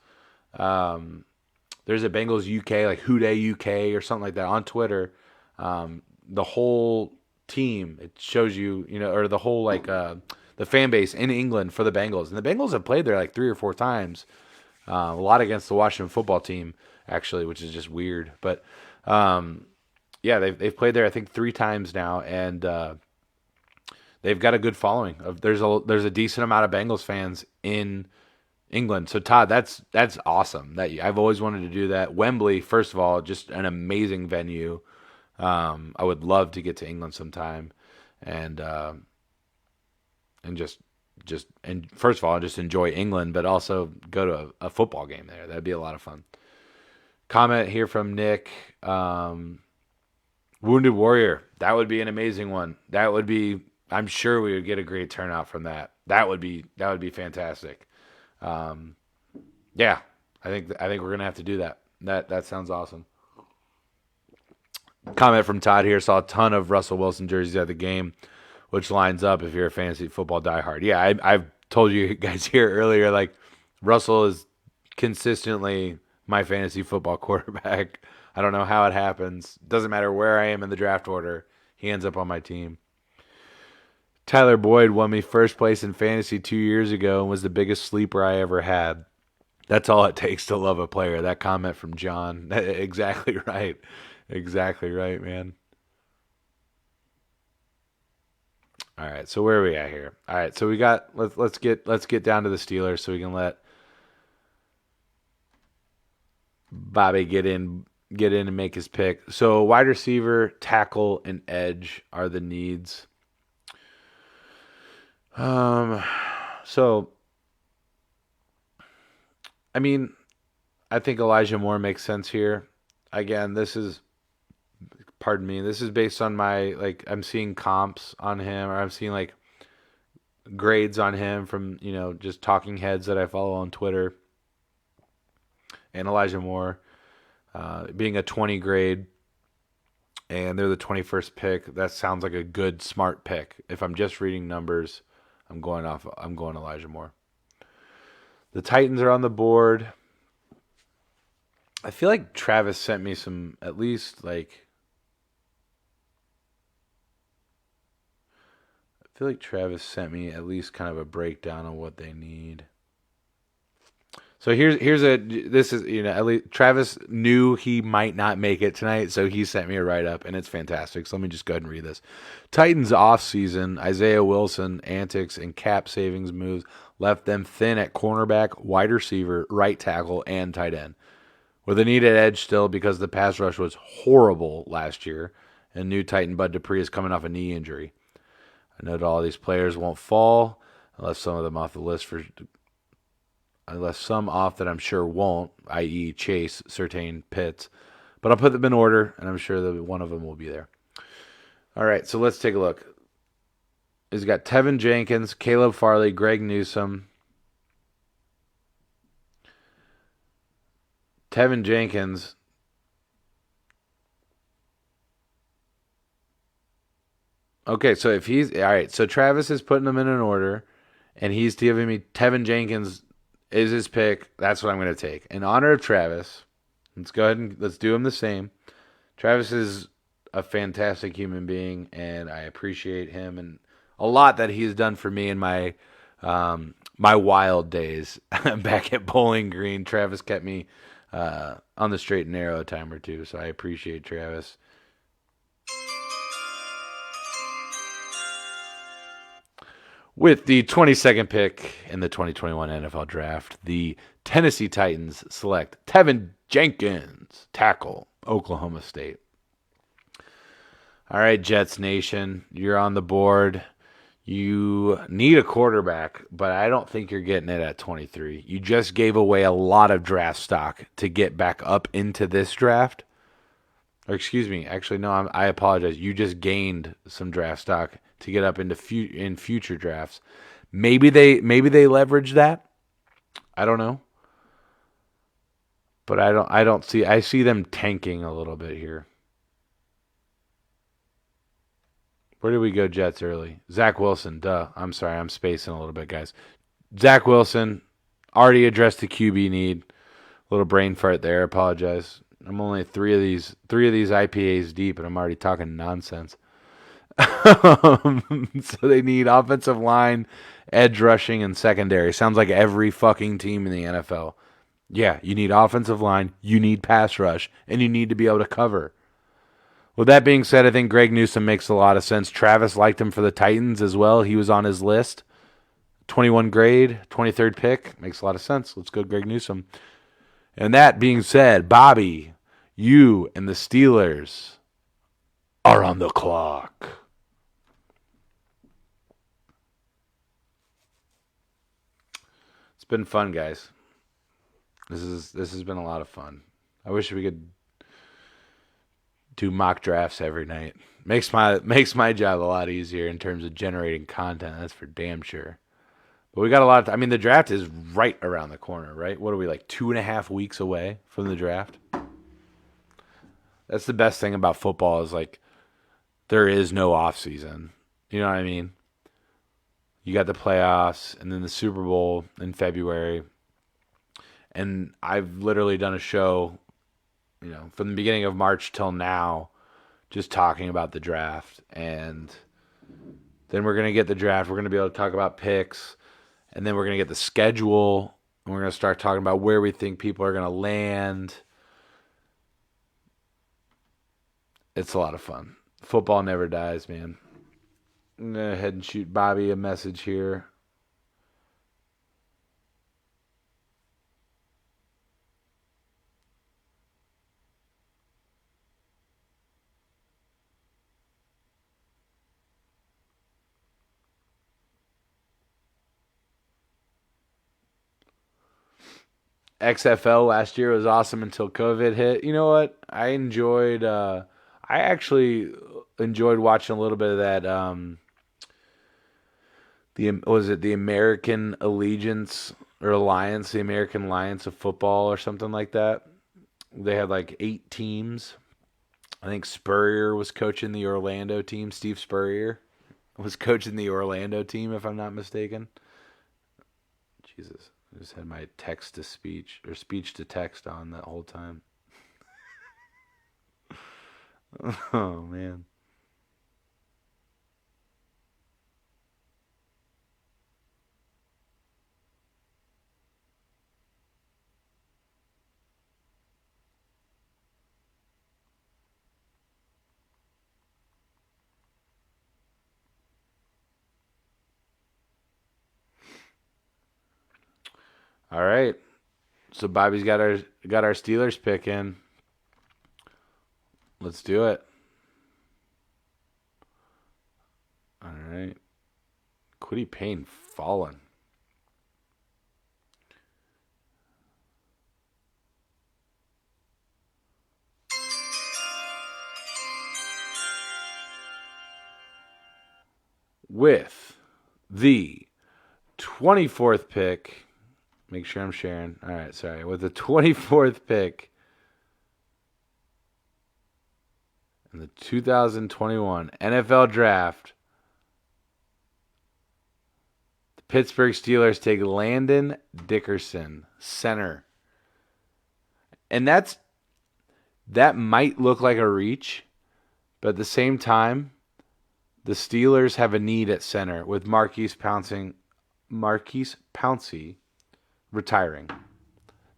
there's a Bengals UK, like Houday UK or something like that on Twitter. The whole team, it shows you, or the whole the fan base in England for the Bengals. And the Bengals have played there like 3 or 4 times. A lot against the Washington football team, actually, which is just weird. But yeah, they've played there I think 3 times now, and they've got a good following. There's a decent amount of Bengals fans in England. So Todd, that's awesome. I've always wanted to do that. Wembley, first of all, just an amazing venue. I would love to get to England sometime, and just and first of all, just enjoy England, but also go to a football game there. That'd be a lot of fun. Comment here from Nick. Wounded Warrior. That would be an amazing one. That would be. I'm sure we would get a great turnout from that. That would be fantastic. Yeah, I think we're gonna have to do that. That sounds awesome. Comment from Todd here. Saw a ton of Russell Wilson jerseys at the game, which lines up if you're a fantasy football diehard. Yeah, I've told you guys here earlier, like Russell is consistently my fantasy football quarterback. I don't know how it happens. Doesn't matter where I am in the draft order. He ends up on my team. Tyler Boyd won me first place in fantasy 2 years ago and was the biggest sleeper I ever had. That's all it takes to love a player. That comment from John. Exactly right. Exactly right, man. All right, so where are we at here? All right, so we got let's get down to the Steelers so we can let Bobby get in and make his pick. So wide receiver, tackle, and edge are the needs. Um, so I mean, I think Elijah Moore makes sense here. Again, this is based on my like I'm seeing comps on him, or I'm seeing like grades on him from just talking heads that I follow on Twitter, and Elijah Moore being a 20 grade, and they're the 21st pick. That sounds like a good smart pick. If I'm just reading numbers, I'm going Elijah Moore. The Titans are on the board. I feel like Travis sent me some at least like I feel like Travis sent me at least kind of a breakdown of what they need. So here's a this is at least Travis knew he might not make it tonight, so he sent me a write up and it's fantastic. So let me just go ahead and read this. Titans offseason, Isaiah Wilson antics and cap savings moves left them thin at cornerback, wide receiver, right tackle, and tight end. With a needed edge still because the pass rush was horrible last year, and new Titan Bud Dupree is coming off a knee injury. I know that all these players won't fall. I left some of them off the list for. I left some off that I'm sure won't, i.e., Chase, Surtain, Pitts. But I'll put them in order, and I'm sure that one of them will be there. All right, so let's take a look. He's got Tevin Jenkins, Caleb Farley, Greg Newsome. Tevin Jenkins. Okay, so if he's all right, so Travis is putting them in an order, and he's giving me Tevin Jenkins is his pick. That's what I'm going to take. In honor of Travis, let's go ahead and let's do him the same. Travis is a fantastic human being, and I appreciate him and a lot that he's done for me in my wild days back at Bowling Green. Travis kept me on the straight and narrow a time or two, so I appreciate Travis. With the 22nd pick in the 2021 NFL Draft, the Tennessee Titans select Tevin Jenkins, tackle, Oklahoma State. All right, Jets Nation, you're on the board. You need a quarterback, but I don't think you're getting it at 23. You just gave away a lot of draft stock to get back up into this draft. Or excuse me, actually, no, I apologize. You just gained some draft stock to get up into in future drafts. Maybe they leverage that. I don't know, but I see them tanking a little bit here. Where did we go Jets early? Zach Wilson, duh. I'm sorry, I'm spacing a little bit, guys. Zach Wilson already addressed the QB need. A little brain fart there. Apologize. I'm only three of these IPAs deep, and I'm already talking nonsense. So they need offensive line, edge rushing, and secondary. Sounds like every fucking team in the NFL. Yeah, you need offensive line, you need pass rush, and you need to be able to cover. With that being said, I think Greg Newsome makes a lot of sense. Travis liked him for the Titans as well. He was on his list. 21 grade, 23rd pick. Makes a lot of sense. Let's go Greg Newsome. And that being said, Bobby, you and the Steelers are on the clock. It's been fun, guys. This has been a lot of fun. I wish we could do mock drafts every night. Makes my job a lot easier in terms of generating content. That's for damn sure. But we got a lot. I mean, the draft is right around the corner, right? What are we like 2.5 weeks away from the draft? That's the best thing about football is like there is no off season. You know what I mean? You got the playoffs and then the Super Bowl in February. And I've literally done a show, from the beginning of March till now, just talking about the draft. And then we're going to get the draft. We're going to be able to talk about picks. And then we're going to get the schedule. And we're going to start talking about where we think people are going to land. It's a lot of fun. Football never dies, man. I'm going to go ahead and shoot Bobby a message here. XFL last year was awesome until COVID hit. You know what? I actually enjoyed watching a little bit of that. Was it the American Allegiance or Alliance, the American Alliance of Football or something like that? They had like 8 teams. I think Spurrier was coaching the Orlando team. Steve Spurrier was coaching the Orlando team, if I'm not mistaken. Jesus, I just had my text to speech or speech to text on that whole time. Oh man. All right. So Bobby's got our Steelers pick in. Let's do it. All right. Quiddy Payne fallen. With the 24th pick. Make sure I'm sharing. All right, sorry. With the 24th pick in the 2021 NFL Draft, the Pittsburgh Steelers take Landon Dickerson, center. And that might look like a reach, but at the same time, the Steelers have a need at center with Marquise Pouncey retiring.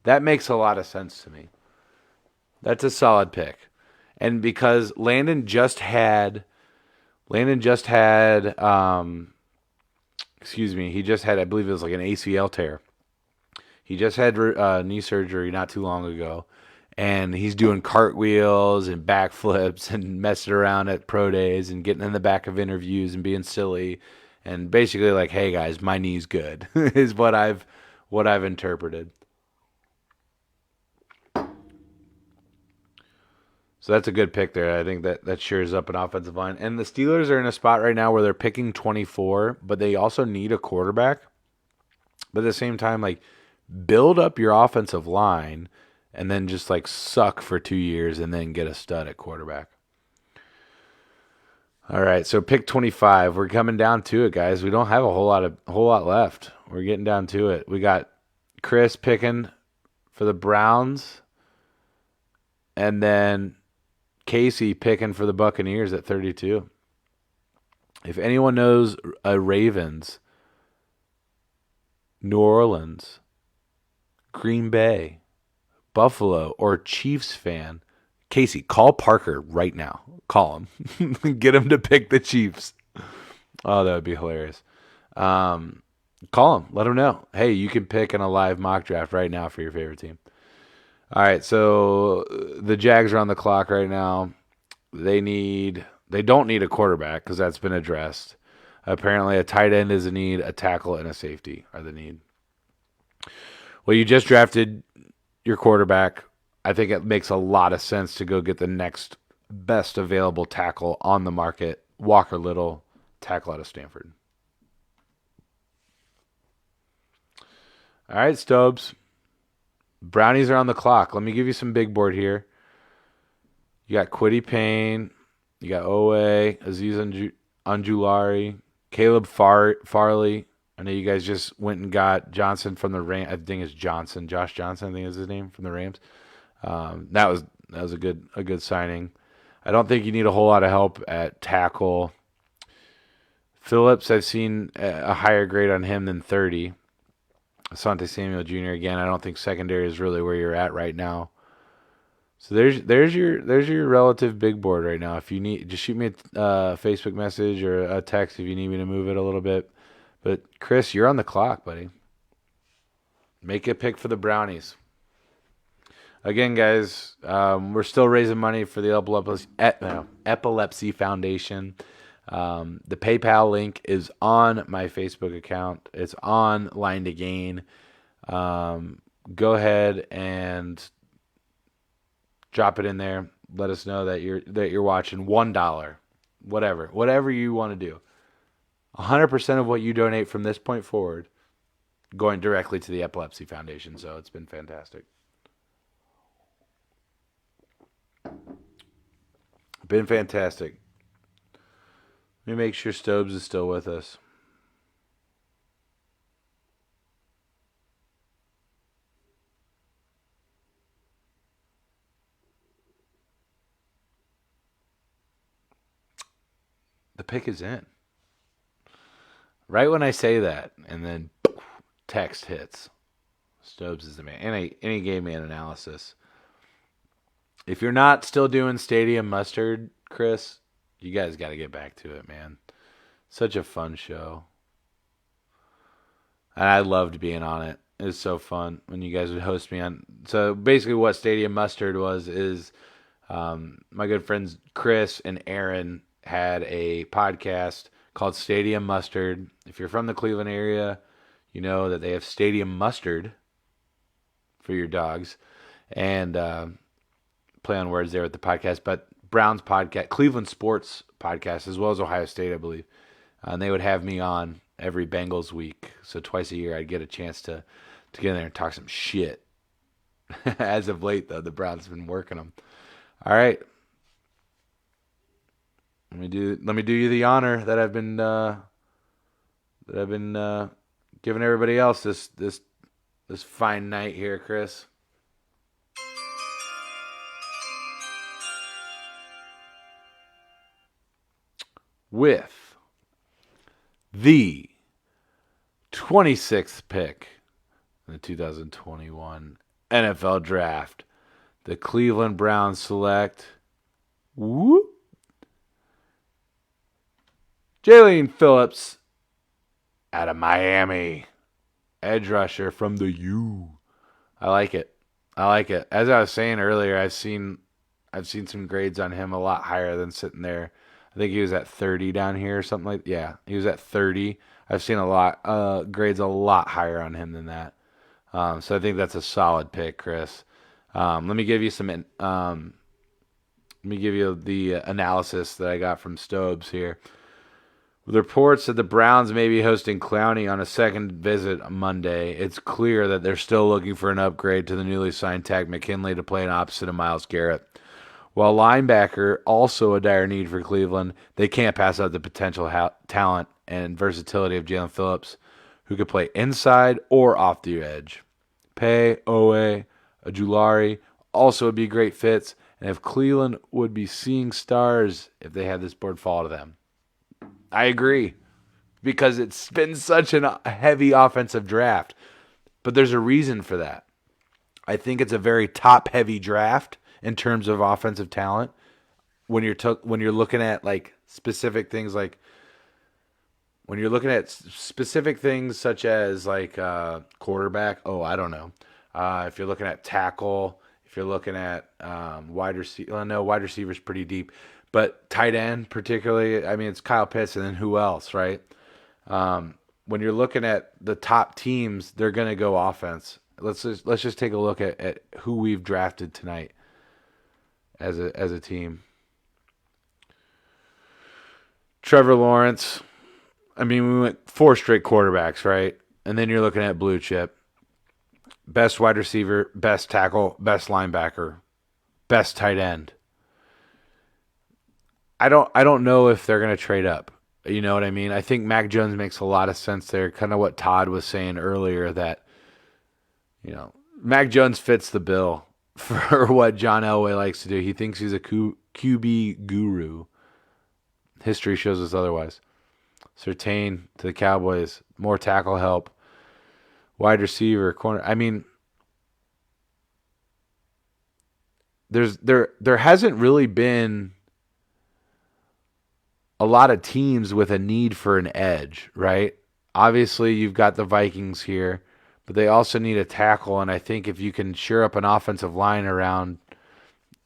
That makes a lot of sense to me. That's a solid pick. And because Landon just had he just had, I believe it was like an ACL tear. He just had knee surgery not too long ago, and he's doing cartwheels and backflips and messing around at pro days and getting in the back of interviews and being silly, and basically like, hey guys, my knee's good is what I've interpreted. So that's a good pick there. I think that cheers up an offensive line. And the Steelers are in a spot right now where they're picking 24, but they also need a quarterback. But at the same time, like, build up your offensive line and then just like suck for 2 years and then get a stud at quarterback. All right, so pick 25. We're coming down to it, guys. We don't have a whole lot left. We're getting down to it. We got Chris picking for the Browns, and then Casey picking for the Buccaneers at 32. If anyone knows a Ravens, New Orleans, Green Bay, Buffalo, or Chiefs fan, Casey, call Parker right now. Call him. Get him to pick the Chiefs. Oh, that would be hilarious. Call him. Let him know. Hey, you can pick in a live mock draft right now for your favorite team. All right, so the Jags are on the clock right now. They don't need a quarterback because that's been addressed. Apparently, a tight end is a need, a tackle, and a safety are the need. Well, you just drafted your quarterback. I think it makes a lot of sense to go get the next best available tackle on the market, Walker Little, tackle out of Stanford. All right, Stubbs. Brownies are on the clock. Let me give you some big board here. You got Quiddy Payne. You got Owe, Aziz Anjulari, Caleb Farley. I know you guys just went and got Johnson from the Rams. I think it's Johnson. Josh Johnson, I think is his name, from the Rams. That was a good signing. I don't think you need a whole lot of help at tackle. Phillips, I've seen a higher grade on him than 30. Asante Samuel Jr. again, I don't think secondary is really where you're at right now. So there's your relative big board right now. If you need, just shoot me a Facebook message or a text if you need me to move it a little bit. But Chris, you're on the clock, buddy. Make a pick for the brownies. Again, guys, we're still raising money for the Epilepsy Foundation. The PayPal link is on my Facebook account. It's on Line to Gain. Go ahead and drop it in there. Let us know that you're watching. $1, whatever you want to do. 100% of what you donate from this point forward going directly to the Epilepsy Foundation. So it's been fantastic. Been fantastic. Let me make sure Stobes is still with us. The pick is in. Right when I say that, and then text hits. Stobes is the man. And he gave me an analysis. If you're not still doing Stadium Mustard, Chris, you guys got to get back to it, man. Such a fun show. And I loved being on it. It was so fun when you guys would host me on. So basically what Stadium Mustard is my good friends Chris and Aaron had a podcast called Stadium Mustard. If you're from the Cleveland area, you know that they have Stadium Mustard for your dogs. And play on words there with the podcast. But Browns podcast, Cleveland sports podcast, as well as Ohio State, I believe. And they would have me on every Bengals week. So twice a year I'd get a chance to get in there and talk some shit. As of late, though, the Browns have been working them. All right. Let me do you the honor that I've been giving everybody else this fine night here, Chris. With the 26th pick in the 2021 NFL Draft, the Cleveland Browns select Jalen Phillips out of Miami, edge rusher from the U. I like it. As I was saying earlier, I've seen some grades on him a lot higher than sitting there. I think he was at 30 down here or something like that. Yeah, he was at 30. I've seen a lot grades a lot higher on him than that. So I think that's a solid pick, Chris. Let me give you the analysis that I got from Stobes here. With reports that the Browns may be hosting Clowney on a second visit on Monday, it's clear that they're still looking for an upgrade to the newly signed Takk McKinley to play an opposite of Myles Garrett. While linebacker, also a dire need for Cleveland, they can't pass up the potential talent and versatility of Jalen Phillips, who could play inside or off the edge. Pay, Owe, Ajulari also would be great fits, and if Cleveland would be seeing stars if they had this board fall to them. I agree, because it's been such a heavy offensive draft, but there's a reason for that. I think it's a very top-heavy draft in terms of offensive talent. When you're looking at like specific things, like when you're looking at specific things such as like quarterback. Oh, I don't know. If you're looking at tackle, if you're looking at wide receiver, no, wide receiver's pretty deep, but tight end particularly. I mean, it's Kyle Pitts, and then who else, right? When you're looking at the top teams, they're going to go offense. Let's just take a look at who we've drafted tonight as a team. Trevor Lawrence. I mean, we went 4 straight quarterbacks, right? And then you're looking at blue chip. Best wide receiver, best tackle, best linebacker, best tight end. I don't know if they're going to trade up. You know what I mean? I think Mac Jones makes a lot of sense there. Kind of what Todd was saying earlier, that, you know, Mac Jones fits the bill for what John Elway likes to do. He thinks he's a QB guru. History shows us otherwise. Surtain to the Cowboys, more tackle help, wide receiver, corner. I mean, there hasn't really been a lot of teams with a need for an edge, right? Obviously, you've got the Vikings here, but they also need a tackle. And I think if you can shore up an offensive line around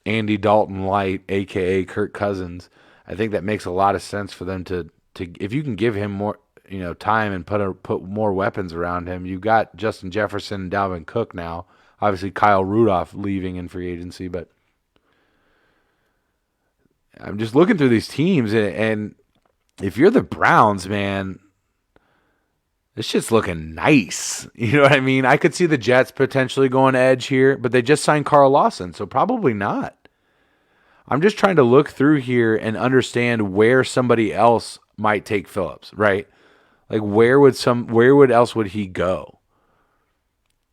Andy Dalton Light, aka Kirk Cousins, I think that makes a lot of sense for them to if you can give him more time and put more weapons around him. You've got Justin Jefferson and Dalvin Cook now. Obviously, Kyle Rudolph leaving in free agency, but I'm just looking through these teams, and if you're the Browns, man, this shit's looking nice. You know what I mean? I could see the Jets potentially going edge here, but they just signed Carl Lawson, so probably not. I'm just trying to look through here and understand where somebody else might take Phillips, right? Like where else would he go?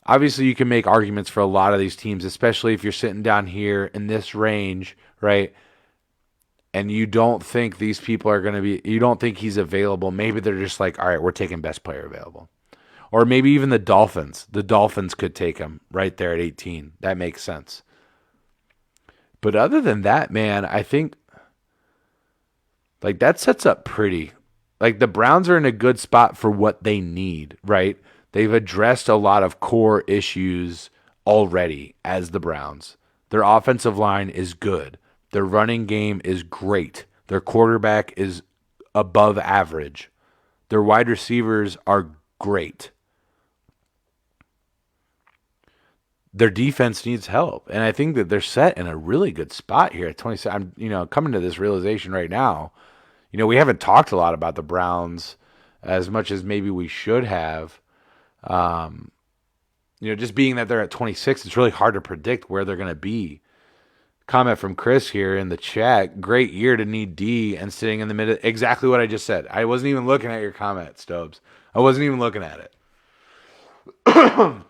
Obviously, you can make arguments for a lot of these teams, especially if you're sitting down here in this range, right? And you don't think these people are going to be, you don't think he's available. Maybe they're just like, all right, we're taking best player available. Or maybe even the Dolphins. The Dolphins could take him right there at 18. That makes sense. But other than that, man, I think like that sets up pretty. Like the Browns are in a good spot for what they need, right? They've addressed a lot of core issues already as the Browns. Their offensive line is good. Their running game is great. Their quarterback is above average. Their wide receivers are great. Their defense needs help. And I think that they're set in a really good spot here at 27. I'm, coming to this realization right now. We haven't talked a lot about the Browns as much as maybe we should have. Just being that they're at 26, it's really hard to predict where they're going to be. Comment from Chris here in the chat. Great year to need D and sitting in the middle. Exactly what I just said. I wasn't even looking at your comment, Stobes. I wasn't even looking at it.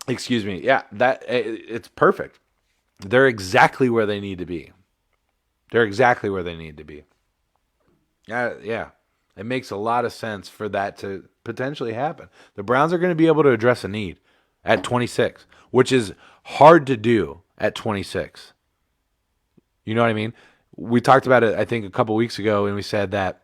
Excuse me. Yeah, it's perfect. They're exactly where they need to be. Yeah. It makes a lot of sense for that to potentially happen. The Browns are going to be able to address a need at 26, which is hard to do at 26. You know what I mean? We talked about it, I think, a couple weeks ago, and we said that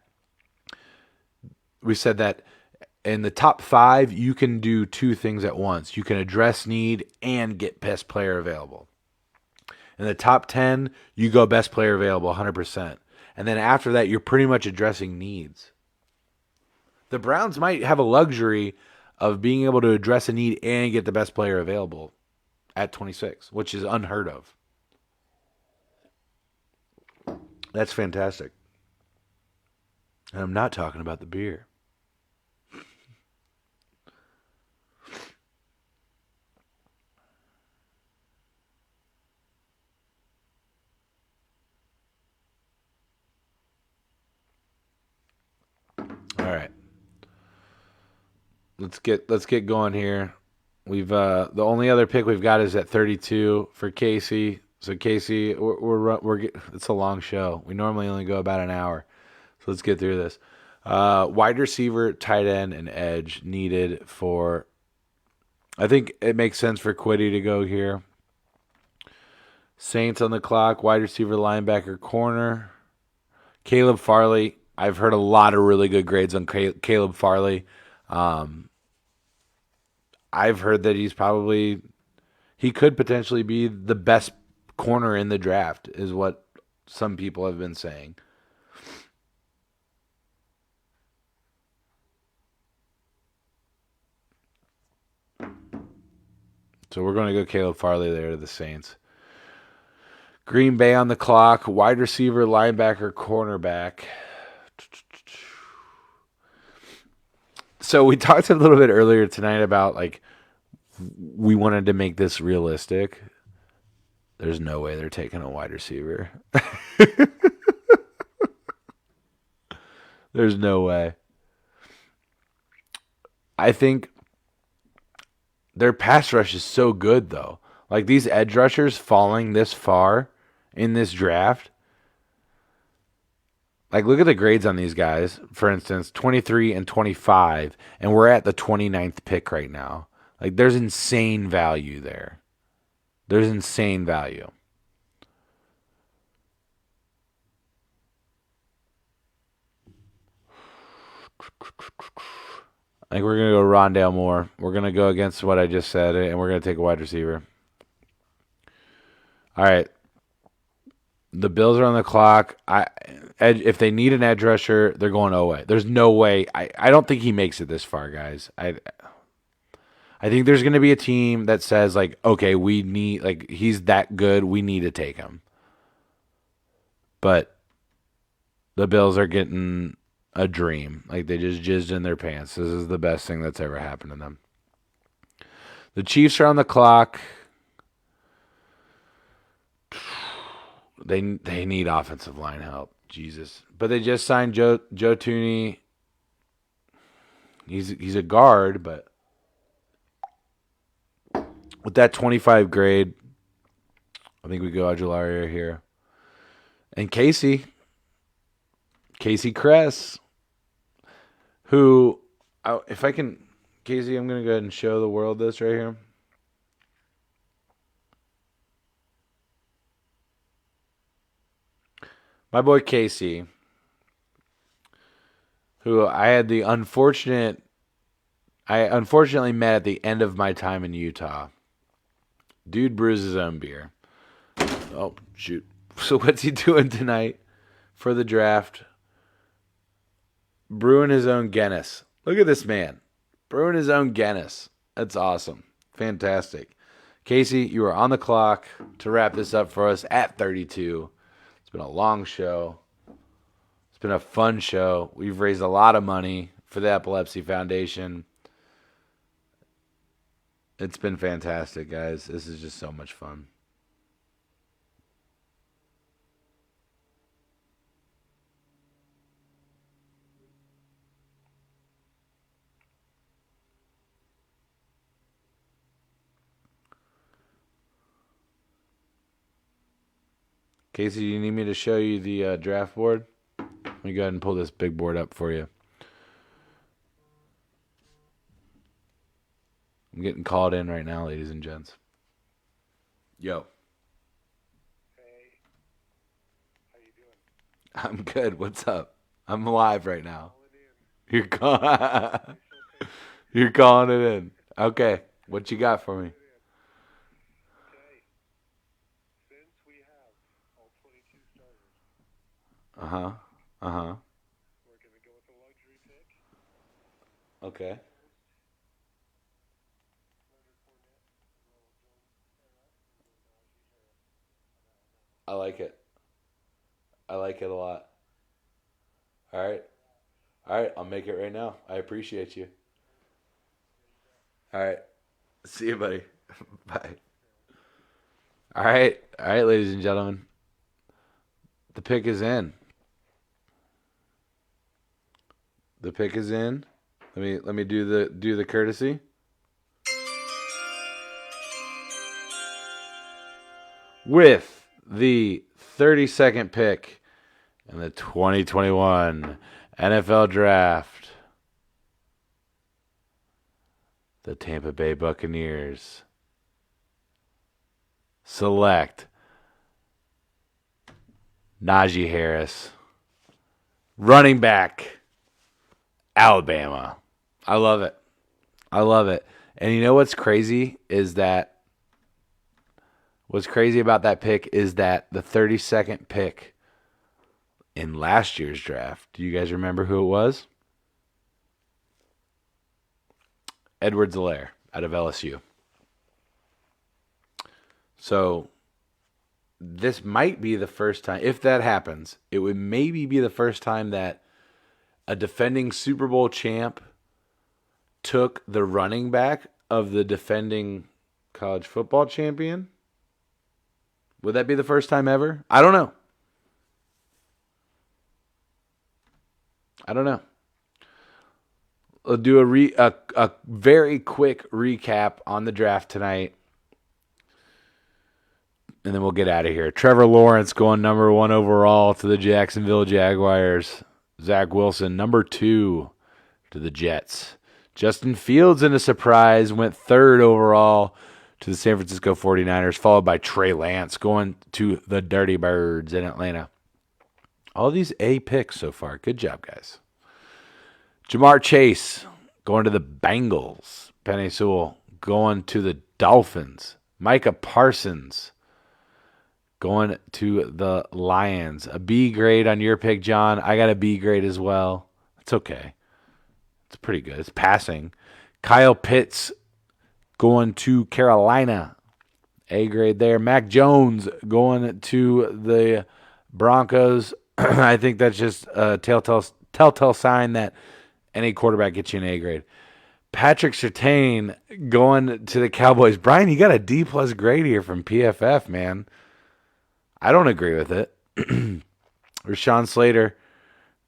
in the top 5, you can do 2 things at once. You can address need and get best player available. In the top 10, you go best player available 100%. And then after that, you're pretty much addressing needs. The Browns might have a luxury of being able to address a need and get the best player available at 26, which is unheard of. That's fantastic. And I'm not talking about the beer. All right. Let's get going here. We've the only other pick we've got is at 32 for Casey. So Casey, we're it's a long show. We normally only go about an hour, so let's get through this. Wide receiver, tight end, and edge needed for. I think it makes sense for Quiddy to go here. Saints on the clock. Wide receiver, linebacker, corner. Caleb Farley. I've heard a lot of really good grades on Caleb Farley. I've heard that he could potentially be the best corner in the draft, is what some people have been saying. So we're going to go Caleb Farley there to the Saints. Green Bay on the clock. Wide receiver, linebacker, cornerback. So we talked a little bit earlier tonight about we wanted to make this realistic. There's no way they're taking a wide receiver. There's no way. I think their pass rush is so good, though. Like these edge rushers falling this far in this draft. Like, look at the grades on these guys. For instance, 23 and 25, and we're at the 29th pick right now. Like, there's insane value there. There's insane value. I think we're going to go Rondale Moore. We're going to go against what I just said, and we're going to take a wide receiver. All right. The Bills are on the clock. If they need an edge rusher, they're going Owe. There's no way. I don't think he makes it this far, guys. I think there's going to be a team that says, like, okay, we need, like, he's that good. We need to take him. But the Bills are getting a dream. Like, they just jizzed in their pants. This is the best thing that's ever happened to them. The Chiefs are on the clock. They need offensive line help. Jesus. But they just signed Joe Tooney. He's a guard, but with that 25 grade, I think we go Ojulari here. And Casey Kress, who, if I can, Casey, I'm going to go ahead and show the world this right here. My boy Casey, who I unfortunately met at the end of my time in Utah. Dude brews his own beer. Oh, shoot. So what's he doing tonight for the draft? Brewing his own Guinness. Look at this man. Brewing his own Guinness. That's awesome. Fantastic. Casey, you are on the clock to wrap this up for us at 32. It's been a long show. It's been a fun show. We've raised a lot of money for the Epilepsy Foundation. It's been fantastic, guys. This is just so much fun. Casey, you need me to show you the draft board? Let me go ahead and pull this big board up for you. I'm getting called in right now, ladies and gents. Yo. Hey. How you doing? I'm good. What's up? I'm live right now. You're You're calling it in. Okay. What you got for me? Okay. Since we have all 22 starters, Uh-huh. Uh-huh. we're going to go with a luxury pick. Okay. I like it. I like it a lot. All right. All right. I'll make it right now. I appreciate you. All right. See you, buddy. Bye. All right. All right, ladies and gentlemen. The pick is in. The pick is in. Let me do the courtesy. With the 32nd pick in the 2021 NFL Draft, the Tampa Bay Buccaneers select Najee Harris, running back, Alabama. I love it. I love it. And you know what's crazy is that what's crazy about that pick is that the 32nd pick in last year's draft, do you guys remember who it was? Edwards-Helaire out of LSU. So this might be the first time, if that happens, it would maybe be the first time that a defending Super Bowl champ took the running back of the defending college football champion. Would that be the first time ever? I don't know. I'll do a very quick recap on the draft tonight, and then we'll get out of here. Trevor Lawrence going number 1 overall to the Jacksonville Jaguars. Zach Wilson, number 2 to the Jets. Justin Fields, in a surprise, went 3rd overall to the San Francisco 49ers, followed by Trey Lance going to the Dirty Birds in Atlanta. All these A picks so far. Good job, guys. Jamar Chase going to the Bengals. Penny Sewell going to the Dolphins. Micah Parsons going to the Lions. A B grade on your pick, John. I got a B grade as well. It's okay. It's pretty good. It's passing. Kyle Pitts going to Carolina. A grade there. Mac Jones going to the Broncos. I think that's just a telltale sign that any quarterback gets you an A grade. Patrick Surtain going to the Cowboys. Brian, you got a D plus grade here from PFF, man. I don't agree with it. Rashawn Slater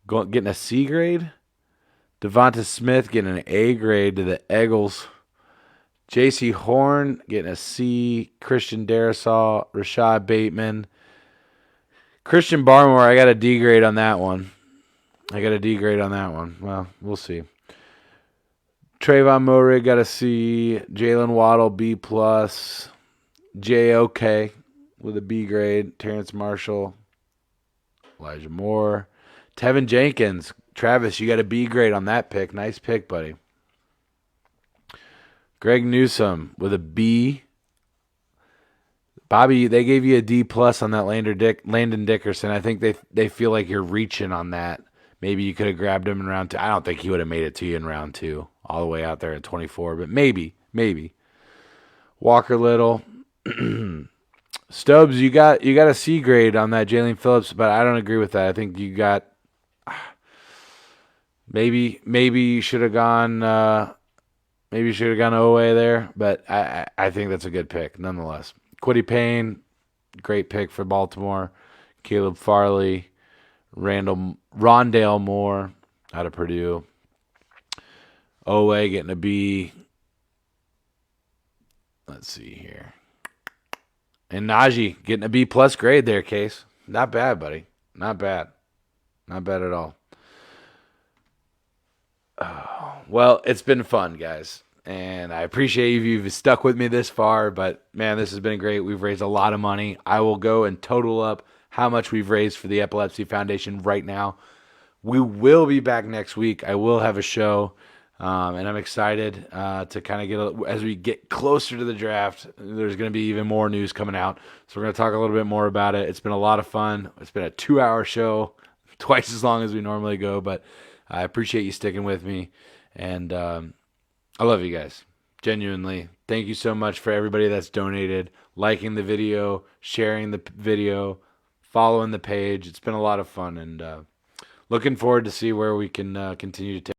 getting a C grade. Devonta Smith getting an A grade to the Eagles. J.C. Horn getting a C. Christian Darrisaw, Rashad Bateman. Christian Barmore, I got a D grade on that one. Well, we'll see. Trayvon Moehrig got a C. Jalen Waddle, B+. J.O.K. with a B grade. Terrence Marshall. Elijah Moore. Tevin Jenkins. Travis, you got a B grade on that pick. Nice pick, buddy. Greg Newsome with a B. Bobby, they gave you a D plus on that Landon Dickerson. I think they feel like you're reaching on that. Maybe you could have grabbed him in round 2. I don't think he would have made it to you in round 2, all the way out there at 24, but maybe. Walker Little. Stubbs, you got a C grade on that Jalen Phillips, but I don't agree with that. I think you got maybe you should have gone Owe there, but I think that's a good pick nonetheless. Quiddy Payne, great pick for Baltimore. Caleb Farley, Rondale Moore out of Purdue. Owe getting a B. Let's see here. And Najee getting a B plus grade there, Case. Not bad, buddy. Not bad at all. Well, it's been fun, guys. And I appreciate you've stuck with me this far. But, man, this has been great. We've raised a lot of money. I will go and total up how much we've raised for the Epilepsy Foundation right now. We will be back next week. I will have a show. And I'm excited to kind of as we get closer to the draft, there's going to be even more news coming out. So we're going to talk a little bit more about it. It's been a lot of fun. It's been a 2-hour show, twice as long as we normally go. But I appreciate you sticking with me. And I love you guys. Genuinely. Thank you so much for everybody that's donated, liking the video, sharing the video, following the page. It's been a lot of fun. And looking forward to see where we can continue to take